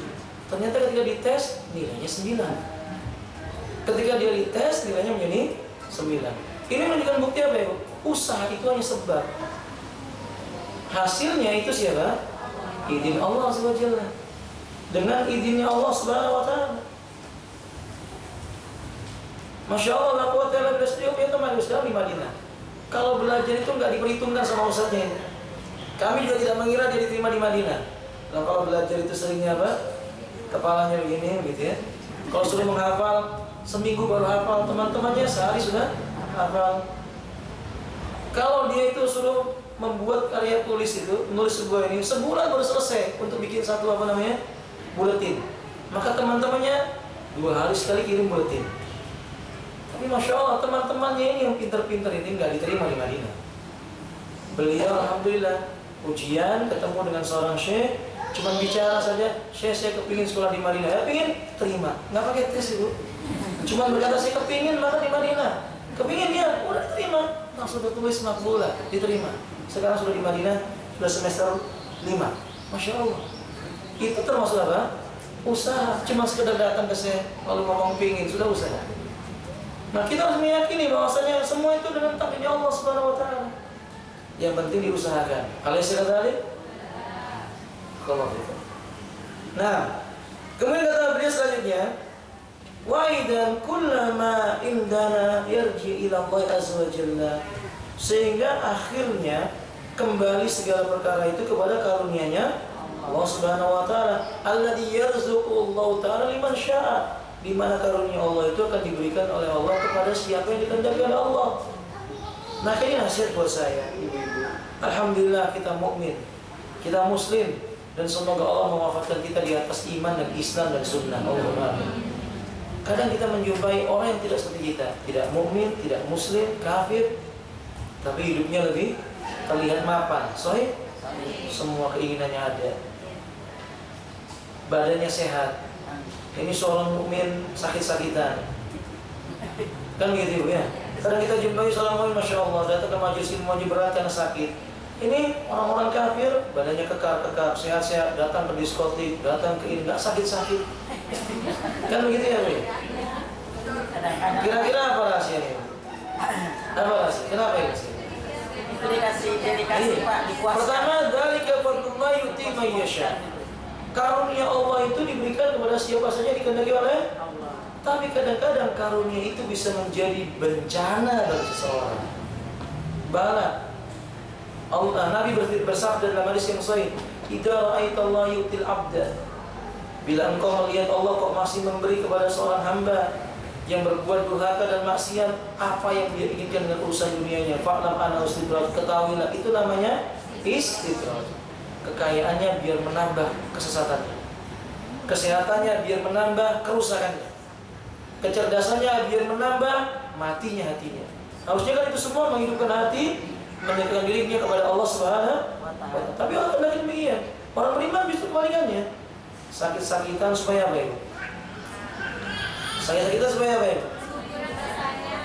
Ternyata ketika dites nilainya 9. Ketika dia dites nilainya menjadi 9. Ini menunjukkan bukti apa ya? Usaha itu hanya sebab. Hasilnya itu siapa? Izin Allah Subhanahu wa Ta'ala. Dengan izinnya Allah Subhanahu wa Ta'ala. Masya Allah, la quwwata illa billah. Dia punya teman Islam di Madinah. Kalau belajar itu nggak diperhitungkan sama ustaznya ini. Kami juga tidak mengira dia diterima di Madinah. Nah, kalau belajar itu seringnya apa? Kepalanya begini, gitu ya. Kalau suruh menghafal, seminggu baru hafal. Teman-temannya sehari sudah hafal. Kalau dia itu suruh membuat karya tulis itu, menulis sebuah ini, sebulan baru selesai untuk bikin satu buletin. Maka teman-temannya 2 hari sekali kirim buletin. Tapi Masya Allah teman-temannya ini yang pintar-pintar ini nggak diterima di Madinah. Beliau alhamdulillah ujian ketemu dengan seorang syekh, cuma bicara saja, syekh saya kepingin sekolah di Madinah. Ya pingin, terima. Nggak pakai tes Ibu. Cuma berkata saya kepingin maka di Madinah. Kepingin dia, udah terima. Langsung tertulis makbulah, diterima. Sekarang sudah di Madinah, sudah semester 5. Masya Allah. Itu termasuk apa? Usaha. Cuma sekedar datang ke saya lalu ngomong pingin, sudah usaha. Nah kita harus meyakini bahwasanya semua itu dengan takdirnya Allah Subhanahu Wa Taala. Yang penting diusahakan. Alaysa kadzalik? Kalau gitu. Nah, kemudian kata beliau selanjutnya, wa idan kullama indana yarji ila Allah azza wa jalla. Sehingga akhirnya kembali segala perkara itu kepada karunia-Nya Allah Subhanahu wa taala, alladzi yarzuqu Allah taala liman syaa. Di mana karunia Allah itu akan diberikan oleh Allah kepada siapa yang dikehendaki oleh Allah. Nah, ini nasihat buat saya, ibu-ibu. Alhamdulillah kita mukmin, kita muslim, dan semoga Allah mewafatkan kita di atas iman dan Islam dan sunnah. Allahumma amin. Kadang kita menjumpai orang yang tidak seperti kita, tidak mukmin, tidak muslim, kafir, tapi hidupnya lebih terlihat mapan. Sahih? Semua keinginannya ada, badannya sehat. Ini seorang mukmin sakit-sakitan, kan gitu ya? Kadang kita jumpai seorang mukmin, masya Allah, datang ke majelis ilmu berat karena sakit. Ini orang-orang kafir, badannya kekar, sehat-sehat, datang ke diskotik, datang ke ini, nggak sakit-sakit. Kan begitu ya, Bu? Kira-kira apa rahasianya? Apa rahasia? Kenapa ini? Itu dikasih Pak, dikuasai. Pertama, dzalika fadlullah yu'ti may yasha. Karunia Allah itu diberikan kepada siapa saja dikehendaki oleh Allah. Tapi kadang-kadang karunia itu bisa menjadi bencana bagi seseorang. Bala. Allah, Nabi bersabda dalam hadis yang sahih, "Idza ra'aitallaha yu'til 'abda." Bila engkau melihat Allah kok masih memberi kepada seorang hamba yang berbuat durhaka dan maksiat apa yang dia inginkan dengan urusan dunianya, fa'lam anna istidraj, ketahuilah itu namanya istidraj. Kekayaannya biar menambah kesesatannya, kesehatannya biar menambah kerusakannya, kecerdasannya biar menambah matinya hatinya. Harusnya kan itu semua menghidupkan hati, mendekatkan dirinya kepada Allah Subhanahu wa Ta'ala. Tapi orang tidak demikian. Orang beriman justru kebalikannya. Sakit-sakitan supaya apa itu? Sakit-sakitan supaya apa itu?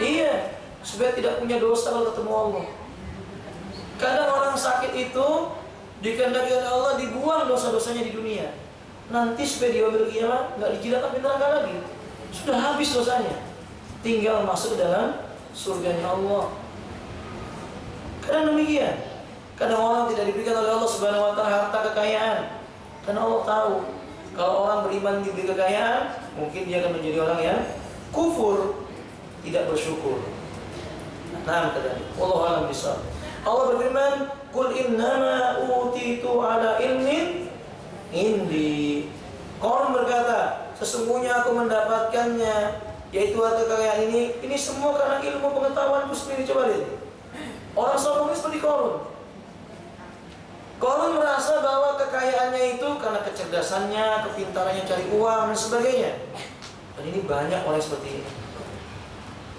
Iya, supaya tidak punya dosa kalau ketemu Allah. Kadang orang sakit itu dikehendaki oleh Allah dibuang dosa-dosanya di dunia. Nanti supaya di yaumil qiyamah enggak dijilat api neraka lagi. Sudah habis dosanya. Tinggal masuk dalam surganya Allah. Kadang demikian. Kadang orang tidak diberikan oleh Allah Subhanahu wa taala harta kekayaan. Karena Allah tahu kalau orang beriman diberi kekayaan, mungkin dia akan menjadi orang yang kufur, tidak bersyukur. Nah, kadang wallahu a'lam bishawab. Allah berfirman, "Qul innama utitu ala ilmin indi." Qaul berkata, sesungguhnya aku mendapatkannya, yaitu harta kekayaan ini semua karena ilmu pengetahuanku sendiri. Coba lihat. Orang sombong seperti Qarun. Qarun merasa bahwa kekayaannya itu karena kecerdasannya, kepintarannya cari uang dan sebagainya. Dan ini banyak orang seperti ini.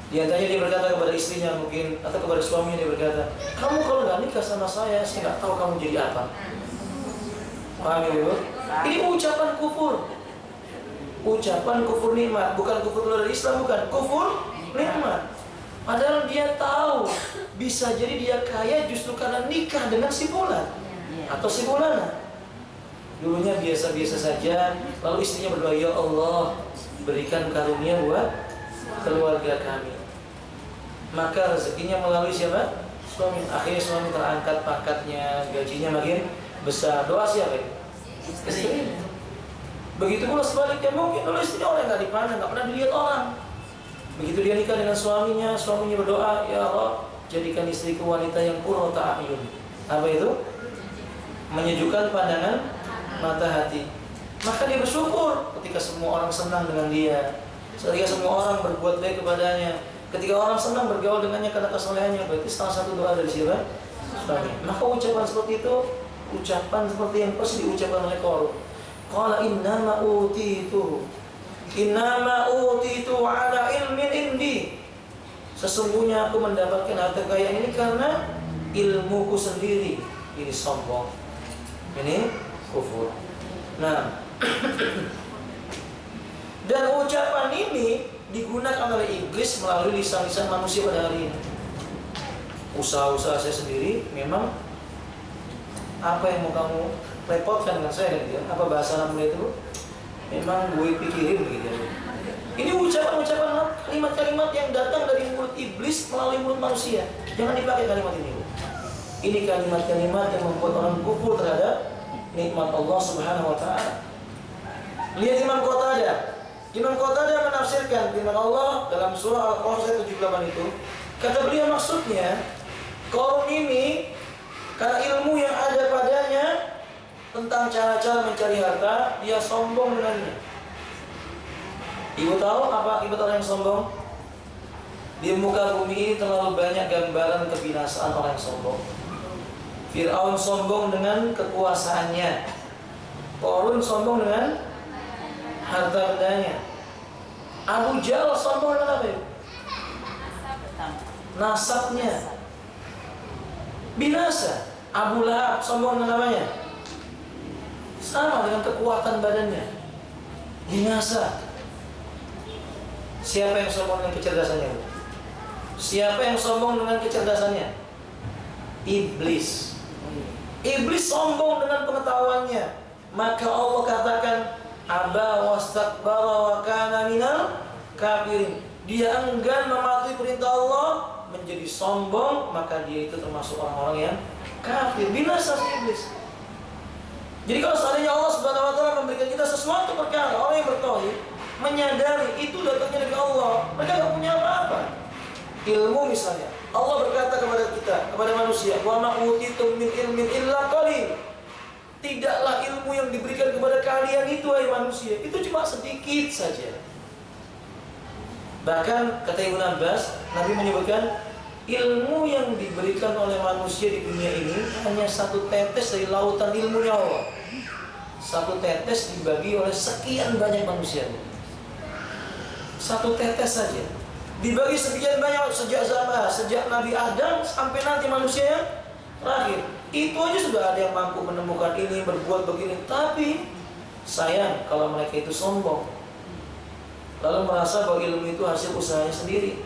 Di antaranya dia berkata kepada istrinya mungkin atau kepada suaminya, dia berkata, "Kamu kalau nggak nikah sama saya nggak tahu kamu jadi apa." Paham ya, Bu? Ini ucapan kufur. Ucapan kufur nikmat, bukan kufur dari Islam, bukan kufur nikmat. Padahal dia tahu bisa jadi dia kaya justru karena nikah dengan si fulan atau si fulana. Dulunya biasa-biasa saja, lalu istrinya berdoa, "Ya Allah, berikan karunia buat keluarga kami." Maka rezekinya melalui siapa? Suami. Akhirnya suami terangkat pangkatnya, gajinya makin besar. Doa siapa ini? Istri. Begitu pula sebaliknya, mungkin oleh istrinya orang yang nggak dipandang, nggak pernah dilihat orang. Begitu dia nikah dengan suaminya berdoa, "Ya Allah, jadikan istriku wanita yang qurrata a'yun." Apa itu? Menyejukkan pandangan mata hati. Maka dia bersyukur ketika semua orang senang dengan dia, ketika semua orang berbuat baik kepadanya, ketika orang senang bergaul dengannya karena kesolehannya. Berarti salah satu doa dari siapa? Suami. Maka ucapan seperti itu, ucapan seperti yang pasti diucapkan oleh Qarun. Qala innama utitu ala ilmin indi. Sesungguhnya aku mendapatkan harta kekayaan ini karena ilmuku sendiri. Ini sombong. Ini kufur. Nah, dan ucapan ini digunakan oleh iblis melalui lisan-lisan manusia pada hari ini. Usaha-usaha saya sendiri memang apa yang mau kamu repotkan dengan saya gitu ya? Apa bahasa namanya itu? Memang gue pikirin begitu. Ini ucapan-ucapan kalimat-kalimat yang datang dari mulut iblis melalui mulut manusia. Jangan dipakai kalimat ini. Ini kalimat-kalimat yang membuat orang kufur terhadap nikmat Allah Subhanahu wa taala. Lihat Imam Qatadah. Imam Qatadah menafsirkan firman Allah dalam surah Al-Qasas 78 itu. Kata beliau maksudnya, kaum ini karena ilmu yang ada padanya tentang cara-cara mencari harta, dia sombong dengannya. Ibu tahu apa akibat orang yang sombong? Di muka bumi ini terlalu banyak gambaran kebinasaan orang yang sombong. Fir'aun sombong dengan kekuasaannya. Qarun sombong dengan harta bendanya. Abu Jahal sombong dengan apa? Nasabnya. Binasa. Abu Lahab sombong dengan namanya. Sama dengan kekuatan badannya. Binasa. Siapa yang sombong dengan kecerdasannya? Siapa yang sombong dengan kecerdasannya? Iblis. Iblis sombong dengan pengetahuannya. Maka Allah katakan, aba wastakbara wa kana minal kafirin. Dia enggan mematuhi perintah Allah, menjadi sombong, maka dia itu termasuk orang-orang yang kafir. Binasa si iblis. Jadi kalau seandainya Allah Subhanahu wa taala memberikan kita sesuatu perkara, orang yang bertauhid menyadari itu datangnya dari Allah, mereka tidak punya apa-apa. Ilmu misalnya, Allah berkata kepada kita, kepada manusia, wa ma utitum min ilmin illa qalil. Tidaklah ilmu yang diberikan kepada kalian itu, hai manusia, itu cuma sedikit saja. Bahkan kata Ibnu Abbas, Nabi menyebutkan ilmu yang diberikan oleh manusia di dunia ini hanya satu tetes dari lautan ilmunya Allah. Satu tetes dibagi oleh sekian banyak manusia. Satu tetes saja dibagi sekian banyak sejak Nabi Adam sampai nanti manusia yang terakhir. Itu aja sudah ada yang mampu menemukan ini, berbuat begini. Tapi sayang kalau mereka itu sombong, lalu merasa bahwa ilmu itu hasil usahanya sendiri.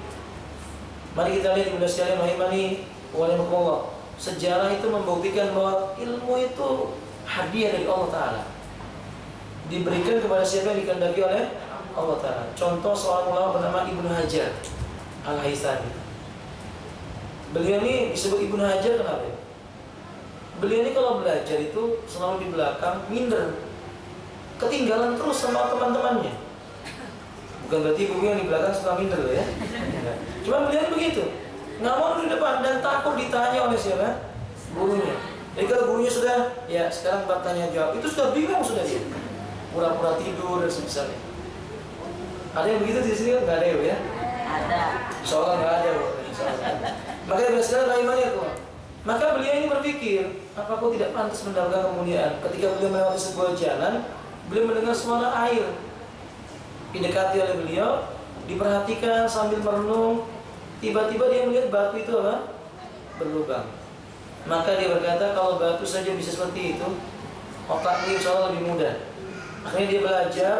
Mari kita lihat Ibnu sekalian rahimani wa rahimakumullah. Sejarah itu membuktikan bahwa ilmu itu hadiah dari Allah Ta'ala, diberikan kepada siapa yang dikehendaki oleh Allah Ta'ala. Contoh seorang ulama bernama Ibnu Hajar Al-Haythami. Beliau ini disebut Ibnu Hajar kenapa? Beliau ini kalau belajar itu selalu di belakang, minder, ketinggalan terus sama teman-temannya. Bukan berarti guru yang di belakang suka minder loh ya. Cuma beliau ini begitu, nggak mau di depan dan takut ditanya oleh siapa? Gurunya. Jadi kalau gurunya sudah, ya sekarang bertanya jawab, itu sudah bingung sudah dia. Pura-pura tidur dan semisalnya. Ada yang begitu di sini kan? Nggak ada ya? Ada. Seolah nggak ada. Makanya sekarang rahimahnya tuh. Maka beliau ini berpikir, apa aku tidak pantas mendapatkan kemuliaan? Ketika beliau melewati sebuah jalan, beliau mendengar suara air. Didekati oleh beliau, diperhatikan sambil merenung. Tiba-tiba dia melihat batu itu apa? Berlubang. Maka dia berkata, kalau batu saja bisa seperti itu, otaknya insya Allah lebih mudah. Akhirnya dia belajar.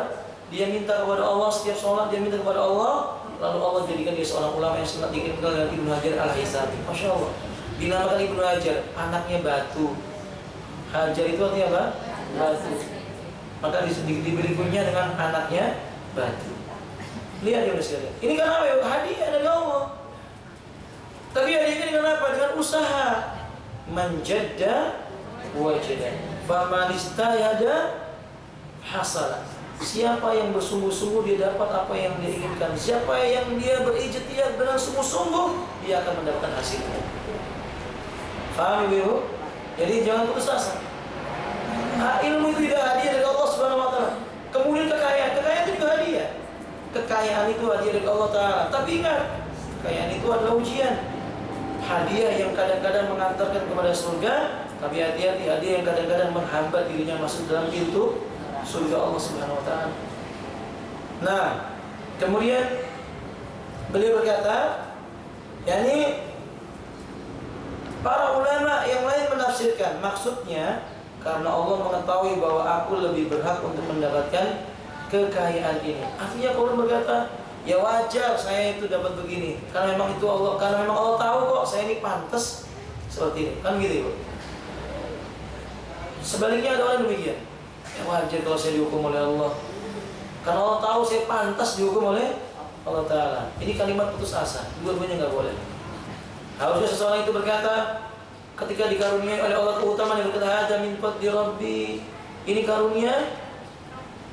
Dia minta kepada Allah, setiap sholat dia minta kepada Allah. Lalu Allah jadikan dia seorang ulama yang sangat dikenal dengan Ibnu Hajar Al-Haythami. Masya Allah. Dinamakan Ibnu Hajar, anaknya batu. Hajar itu artinya apa? Batu. Maka diberi kunyah dengan anaknya batu. Lihat ya sekalian. Ini kan apa ya? Hadiah dari Allah. Tapi hadiahnya dengan apa? Dengan usaha. Manjadda wajada. Faman istayada hasala. Siapa yang bersungguh-sungguh dia dapat apa yang dia inginkan. Siapa yang dia berijtihad dengan sungguh-sungguh, dia akan mendapatkan hasilnya. Paham Ibu? Jadi jangan putus asa. Ilmu itu tidak hadiah dari Allah Subhanahu wa taala. Kemudian kekayaan itu juga hadiah. Kekayaan itu hadiah dari Allah Ta'ala. Tapi ingat, kekayaan itu adalah ujian. Hadiah yang kadang-kadang mengantarkan kepada surga, tapi hati-hati hadiah yang kadang-kadang menghambat dirinya masuk dalam pintu surga Allah Subhanahu wa taala. Nah, kemudian beliau berkata, Yani para ulama yang lain menafsirkan maksudnya karena Allah mengetahui bahwa aku lebih berhak untuk mendapatkan kekayaan ini. Artinya kalau berkata, ya wajar saya itu dapat begini karena memang Allah tahu kok saya ini pantas seperti ini. Kan gitu, Ibu. Sebaliknya ada orang demikian. Ya wajar kalau saya dihukum oleh Allah. Karena Allah tahu saya pantas dihukum oleh Allah Ta'ala. Ini kalimat putus asa. Dua-duanya nggak boleh. Harusnya seseorang itu berkata ketika dikaruniai oleh Allah keutamaan yang berkata hada min fadli rabbi. Ini karunia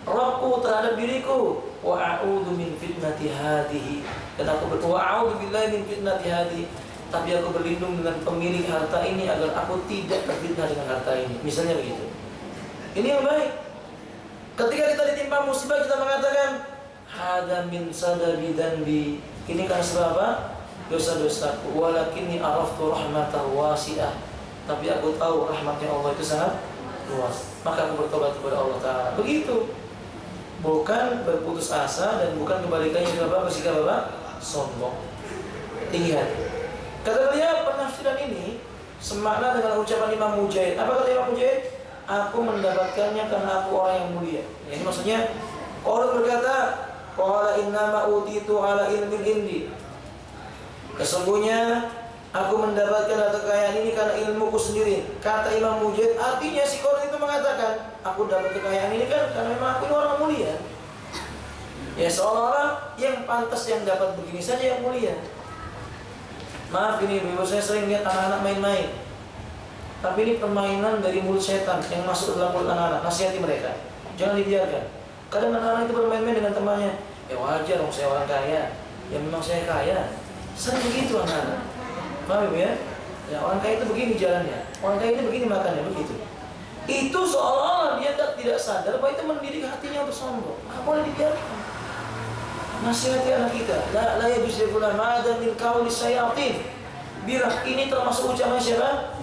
Rabbku terhadap diriku. Wa a'udzu min fitnati hadhihi. Dan aku berdoa a'udzu billahi min fitnati hadhihi. Tapi aku berlindung dengan pemilik harta ini agar aku tidak terfitnah dengan harta ini. Misalnya begitu. Ini yang baik. Ketika kita ditimpa musibah kita mengatakan hada min sadabi danbi. Ini kan sebab apa? Dosa-dosaku. Walakinni araftu rahmatahu wasi'ah. Tapi aku tahu rahmatnya Allah itu sangat luas. Maka aku bertobat kepada Allah Ta'ala. Begitu. Bukan berputus asa dan bukan kebalikannya dengan bersikap sombong, tinggi hati. Kata beliau penafsiran ini semakna dengan ucapan Imam Mujahid. Apa kata Imam Mujahid? Aku mendapatkannya karena aku orang yang mulia. Ya, ini maksudnya orang berkata, qala innama utitu ala ilmin indi. Sesungguhnya aku mendapatkan harta kekayaan ini karena ilmuku sendiri. Kata Imam Mujahid, artinya si Qarin itu mengatakan, aku dapat kekayaan ini kan karena memang aku ini orang mulia. Ya seolah-olah yang pantas yang dapat begini saja yang mulia. Maaf ini ibu, saya sering lihat anak-anak main-main. Tapi ini permainan dari mulut setan yang masuk dalam mulut anak-anak. Nasihati mereka, jangan dibiarkan. Kadang anak-anak itu bermain-main dengan temannya. Ya wajar, saya orang kaya. Ya memang saya kaya. Sering begitu anak-anak. Maaf ibu ya. Ya orang kaya itu begini jalannya. Orang kaya itu begini makannya, begitu. Itu seolah-olah dia tidak sadar bahwa itu mendidik hatinya untuk sombong. Nggak boleh dibiarkan. Nasihati anak kita. La yajuzuna ma'adha min qawli syayatin. Bila ini termasuk ucapan siapa?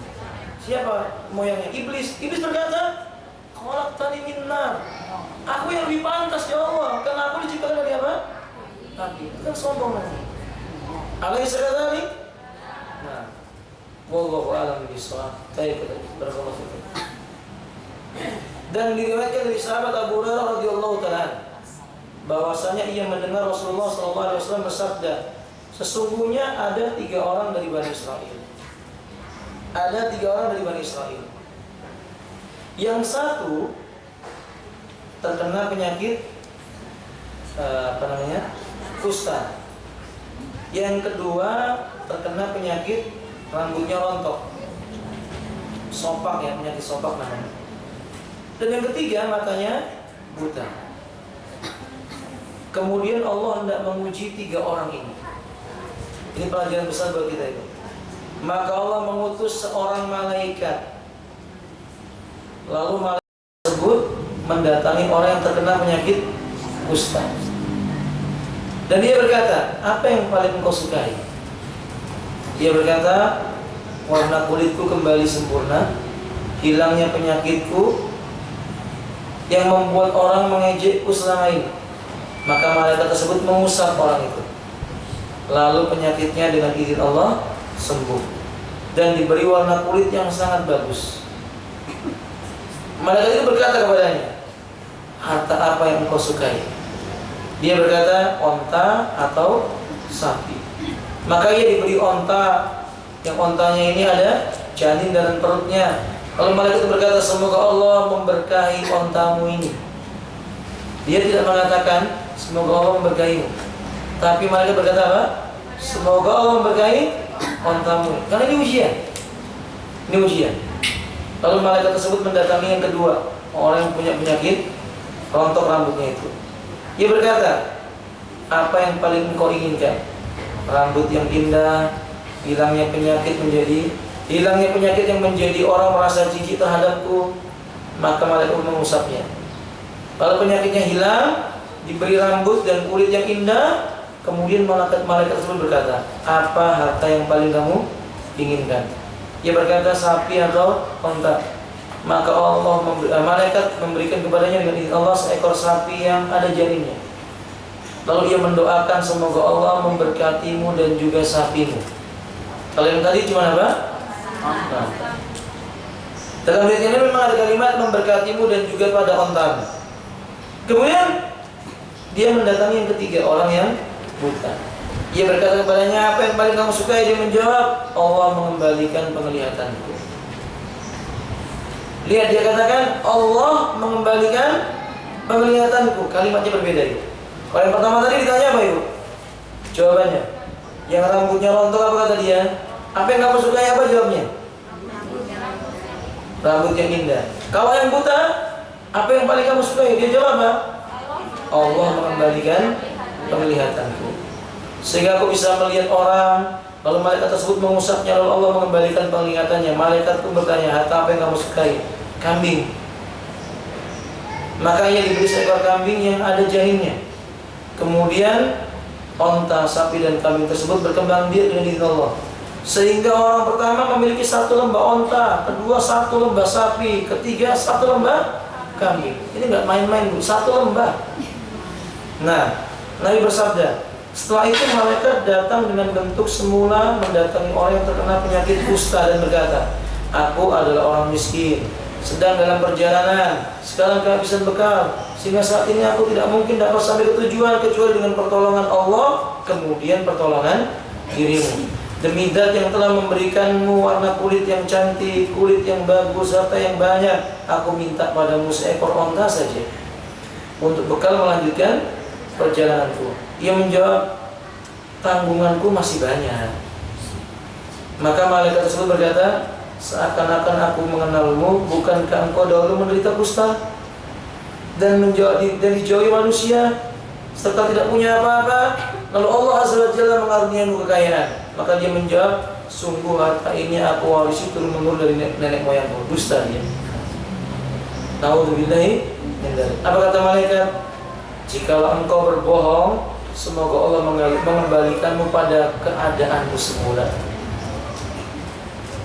Siapa moyangnya? Iblis. Iblis berkata, khalaqtani min nar. Aku yang lebih pantas ya Allah. Karena aku diciptakan dari apa? Api. Itu kan sombong nanti. Alayhi sallallahu. Nah, wallahu a'lam bishawab. Baik, barakallahu fikum. Dan diriwayatkan dari sahabat Abu Hurairah radhiyallahu taala bahwasanya ia mendengar Rasulullah SAW bersabda, sesungguhnya ada 3 orang dari Bani Israel. Ada 3 orang dari Bani Israel. Yang satu terkena penyakit kusta. Yang kedua terkena penyakit rambutnya rontok, sopak ya, penyakit sopak namanya. Dan yang ketiga matanya buta. Kemudian Allah hendak menguji 3 orang ini. Ini pelajaran besar buat kita itu. Maka Allah mengutus seorang malaikat. Lalu malaikat tersebut mendatangi orang yang terkena penyakit kusta. Dan dia berkata, apa yang paling engkau sukai? Dia berkata, warna kulitku kembali sempurna, hilangnya penyakitku yang membuat orang mengejekku selama ini. Maka malaikat tersebut mengusap orang itu. Lalu penyakitnya dengan izin Allah sembuh dan diberi warna kulit yang sangat bagus. Malaikat itu berkata kepadanya, harta apa yang engkau sukai? Dia berkata, onta atau sapi. Maka ia diberi onta, yang ontanya ini ada janin dalam perutnya. Lalu malaikat itu berkata, semoga Allah memberkahi ontamu ini. Dia tidak mengatakan semoga Allah memberkahimu, tapi malaikat berkata apa? Semoga Allah memberkahi ontamu. Karena ini ujian. Ini ujian. Lalu malaikat tersebut mendatangi yang kedua, orang yang punya penyakit rontok rambutnya itu. Dia berkata, apa yang paling engkau inginkan? Rambut yang indah, hilangnya penyakit yang menjadi orang merasa jijik terhadapku. Maka malaikat mengusapnya. Lalu penyakitnya hilang, diberi rambut dan kulit yang indah. Kemudian malaikat tersebut berkata, apa harta yang paling kamu inginkan? Dia berkata, sapi atau onta. Maka malaikat memberikan kepadanya dengan izin Allah seekor sapi yang ada janinnya. Lalu ia mendoakan semoga Allah memberkatimu dan juga sapimu. Kalau yang tadi cuma apa? Nah. Dalam ayat ini memang ada kalimat memberkatimu dan juga pada ontamu. Kemudian dia mendatangi yang ketiga, orang yang buta. Ia berkata kepadanya, apa yang paling kamu sukai? Dia menjawab, Allah mengembalikan penglihatanku. Lihat, dia katakan Allah mengembalikan penglihatanku. Kalimatnya berbeda itu. Kalau yang pertama tadi ditanya apa ibu? Jawabannya, yang rambutnya rontok apa kata dia? Apa yang kamu sukai? Apa jawabnya? Rambut yang indah. Kalau yang buta, apa yang paling kamu sukai? Dia jawab apa? Allah mengembalikan penglihatanku, sehingga aku bisa melihat orang. Lalu malaikat tersebut mengusapnya, lalu Allah mengembalikan penglihatannya. Malaikat pun bertanya, harta apa yang kamu sukai? Kambing. Maka ia diberi seekor kambing yang ada janinnya. Kemudian onta, sapi dan kambing tersebut berkembang biak dengan izin Allah, sehingga orang pertama memiliki 1 lembah onta, kedua 1 lembah sapi, ketiga 1 lembah kambing. Ini nggak main-main bu, 1 lembah. Nah, Nabi bersabda, setelah itu malaikat datang dengan bentuk semula mendatangi orang yang terkena penyakit kusta dan berkata, aku adalah orang miskin, sedang dalam perjalanan, sekarang kehabisan bekal, sehingga saat ini aku tidak mungkin dapat sampai ke tujuan kecuali dengan pertolongan Allah, kemudian pertolongan dirimu. Demi Dat yang telah memberikanmu warna kulit yang cantik, kulit yang bagus, serta yang banyak, aku minta padamu seekor onta saja untuk bekal melanjutkan perjalananku. Ia menjawab, tanggunganku masih banyak. Maka malaikat tersebut berkata, seakan-akan aku mengenalmu, bukankah engkau dahulu menderita kusta dan dijauhi manusia serta tidak punya apa-apa, lalu Allah Azza wa Jalla mengaruniaimu kekayaan? Maka dia menjawab, sungguh harta ini aku warisi turun-menurun dari nenek moyangku. Dusta dia. Na'udzubillahi min dzalik. Apa kata malaikat? Jikalau engkau berbohong, semoga Allah mengembalikanmu pada keadaanmu semula.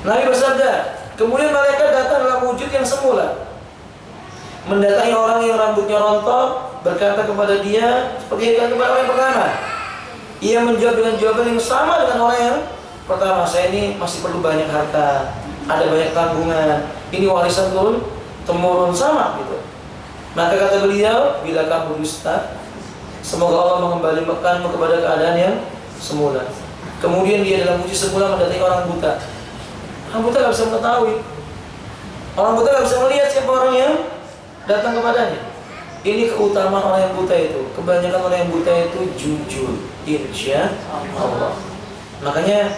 Nabi bersabda, kemudian malaikat datang dalam wujud yang semula, mendatangi orang yang rambutnya rontok, berkata kepada dia seperti yang kepada orang yang pertama. Ia menjawab dengan jawaban yang sama dengan orang yang pertama, saya ini masih perlu banyak harta, ada banyak tanggungan, ini warisan turun temurun, sama gitu. Maka kata beliau, bila kamu dusta, semoga Allah mengembalikanmu kepada keadaan yang semula. Kemudian dia dalam wujud semula mendatangi orang buta. Orang buta gak bisa mengetahui, orang buta gak bisa melihat siapa orang yang datang kepadanya. Ini keutamaan orang yang buta itu. Kebanyakan orang yang buta itu jujur, insya Allah. Makanya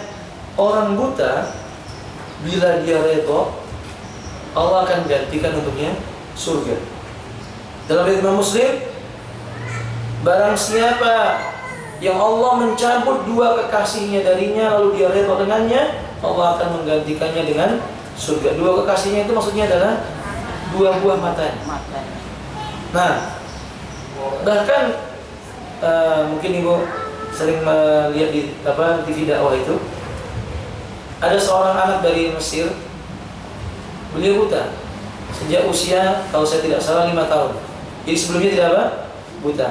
orang buta, bila dia redha, Allah akan gantikan untuknya surga. Dalam riwayat Imam Muslim, barang siapa yang Allah mencabut 2 kekasihnya darinya lalu dia redha dengannya, Allah akan menggantikannya dengan surga. 2 kekasihnya itu maksudnya adalah 2 buah matanya. Nah, bahkan mungkin ibu sering melihat di TV dakwah itu, ada seorang anak dari Mesir, beliau buta sejak usia, kalau saya tidak salah, 5 tahun. Jadi sebelumnya tidak apa? Buta.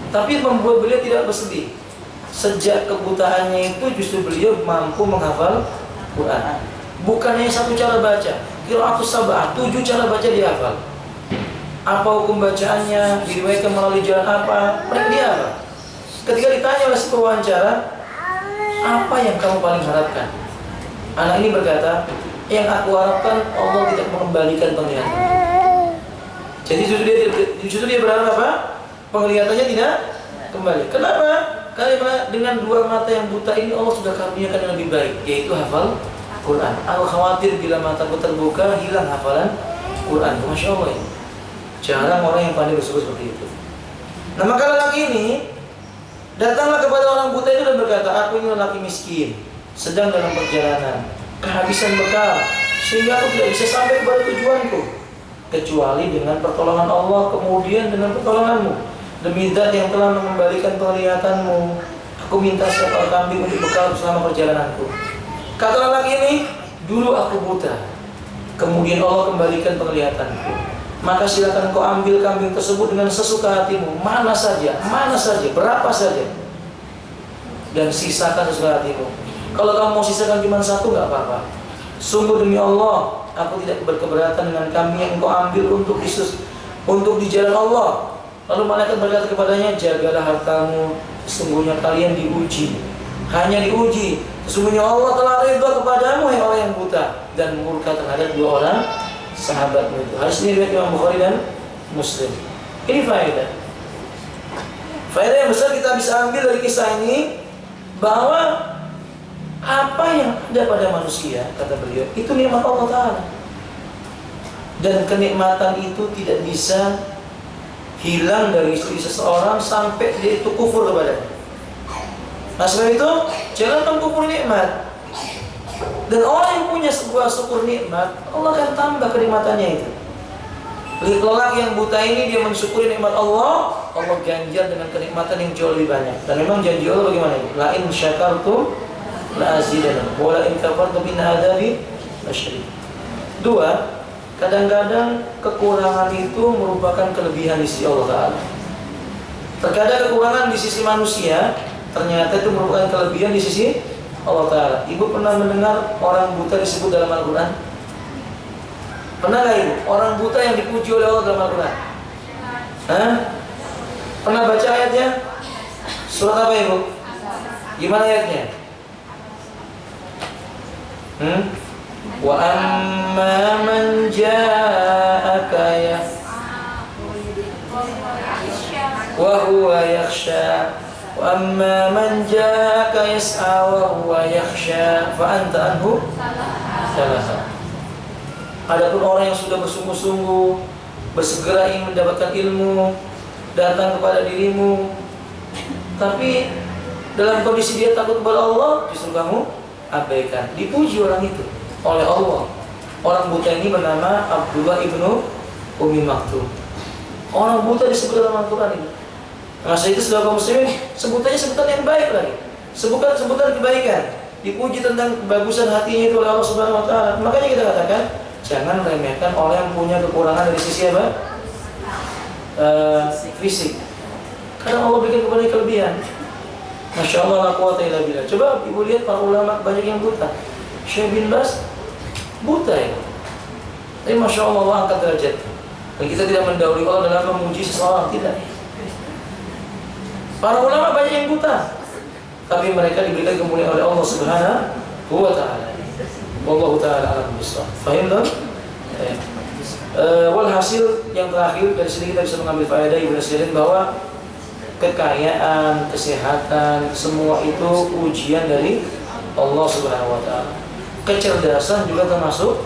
Tapi membuat beliau tidak bersedih. Sejak kebutaannya itu justru beliau mampu menghafal Quran. Bukan hanya 1 cara baca, qiraatus sab'ah, 7 cara baca dia hafal. Apa hukum bacaannya, diriwayatkan melalui jalan apa, mereka dia apa? Ketika ditanya oleh si pewawancara, apa yang kamu paling harapkan? Anak ini berkata, yang aku harapkan Allah tidak mengembalikan penglihatan. Jadi justru dia berharap apa? Penglihatannya tidak kembali. Kenapa? Karena dengan 2 mata yang buta ini Allah sudah karuniakan yang lebih baik, yaitu hafal Quran. Aku khawatir bila mataku terbuka hilang hafalan Quran. Masya Allah ini. Jarang orang yang pandai bersyukur seperti itu. Nah, maka lelaki ini datanglah kepada orang buta itu dan berkata, aku ini lelaki miskin, sedang dalam perjalanan, kehabisan bekal, sehingga aku tidak bisa sampai kepada tujuanku, kecuali dengan pertolongan Allah, kemudian dengan pertolonganmu. Demi Dat yang telah mengembalikan penglihatanmu, aku minta seekor kambing untuk bekal selama perjalananku. Kata lelaki ini, dulu aku buta, kemudian Allah kembalikan penglihatanku. maka silakan kau ambil kambing tersebut dengan sesuka hatimu, mana saja, berapa saja, dan sisakan sesuka hatimu. Kalau kamu mau sisakan cuma satu, nggak apa-apa. Sungguh demi Allah, aku tidak berkeberatan dengan kambing yang kau ambil untuk di jalan Allah. Lalu malaikat berkata kepadanya, jagalah hartamu, sesungguhnya kalian diuji, hanya diuji. Sesungguhnya Allah telah ridha kepadamu, hai orang yang buta, dan murka terhadap dua orang sahabatmu itu. Hadis ini riwayat Imam Bukhari dan Muslim. Ini faedah. Faedah yang besar kita bisa ambil dari kisah ini, bahwa apa yang ada pada manusia, kata beliau, itu nikmat Allah Ta'ala. Dan kenikmatan itu tidak bisa hilang dari istri seseorang sampai dia itu kufur kepadanya. Nah, sebab itu jangan mengkufur nikmat. Dan orang yang punya sebuah syukur nikmat, Allah akan tambah kenikmatannya itu. Lelaki yang buta ini dia mensyukuri nikmat Allah, Allah ganjar dengan kenikmatan yang jauh lebih banyak. Dan memang janji Allah bagaimana ini? La in syakartum la azidannakum wa la in kafartum inna adzabi lasyadid. Dua, kadang-kadang kekurangan itu merupakan kelebihan di sisi Allah Ta'ala. Terkadang kekurangan di sisi manusia ternyata itu merupakan kelebihan di sisi Allah Ta'ala. Ibu pernah mendengar orang buta disebut dalam Al-Quran? Pernah gak ibu? Orang buta yang dipuji oleh Allah dalam Al-Quran? Hah? Pernah baca ayatnya? Surat apa ibu? Gimana ayatnya? Wa amma man ja'aka ya wa huwa yakhsha wa amma man ja'aka yas'a wa huwa yakhsha fa anta anhu talaha. Adapun orang yang sudah bersungguh-sungguh bersegera ingin mendapatkan ilmu datang kepada dirimu, tapi dalam kondisi dia takut kepada Allah, justru kamu abaikan. Dipuji orang itu oleh Allah. Orang buta ini bernama Abdullah ibnu Ummi Maktum. Orang buta disebut dalam Al-Quran ini. Masa itu sebagai kaum muslimin sebutannya sebutan yang baik lagi, sebutan kebaikan. Dipuji tentang kebagusan hatinya itu oleh Allah Subhanahu Wa Taala. Makanya kita katakan jangan meremehkan orang yang punya kekurangan dari sisi apa? Fisik. Karena Allah berikan kepada kelebihan. Masya Allah la quwwata illa billah. Coba ibu lihat para ulama banyak yang buta. Syekh bin Baz buta ya. Tapi Masya Allah Allah angkat derajat. Dan kita tidak mendahului Allah dalam memuji seseorang, tidak. Para ulama banyak yang buta, tapi mereka diberikan kemuliaan oleh Allah Subhanahu wa Ta'ala. Wallahu ta'ala a'lam bissawab. Fahim tak? Walhasil yang terakhir dari sini kita bisa mengambil faedah ibu dan sekalian bahwa kekayaan, kesehatan, semua itu ujian dari Allah Subhanahu wa Ta'ala. Kecerdasan juga termasuk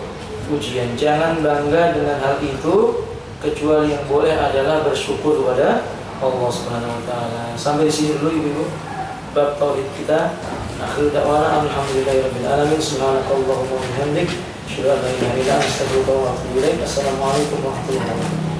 ujian. Jangan bangga dengan hal itu, kecuali yang boleh adalah bersyukur kepada Allah Subhanahu wa Ta'ala. Sampai di sini dulu ibu-ibu bab tauhid kita. Akhir da'wana alhamdulillahirabbil alamin. Subhanakallahumma wa bihamdik, asyhadu an la ilaha illa anta, astaghfiruka wa atubu ilaik. Assalamualaikum warahmatullahi wabarakatuh.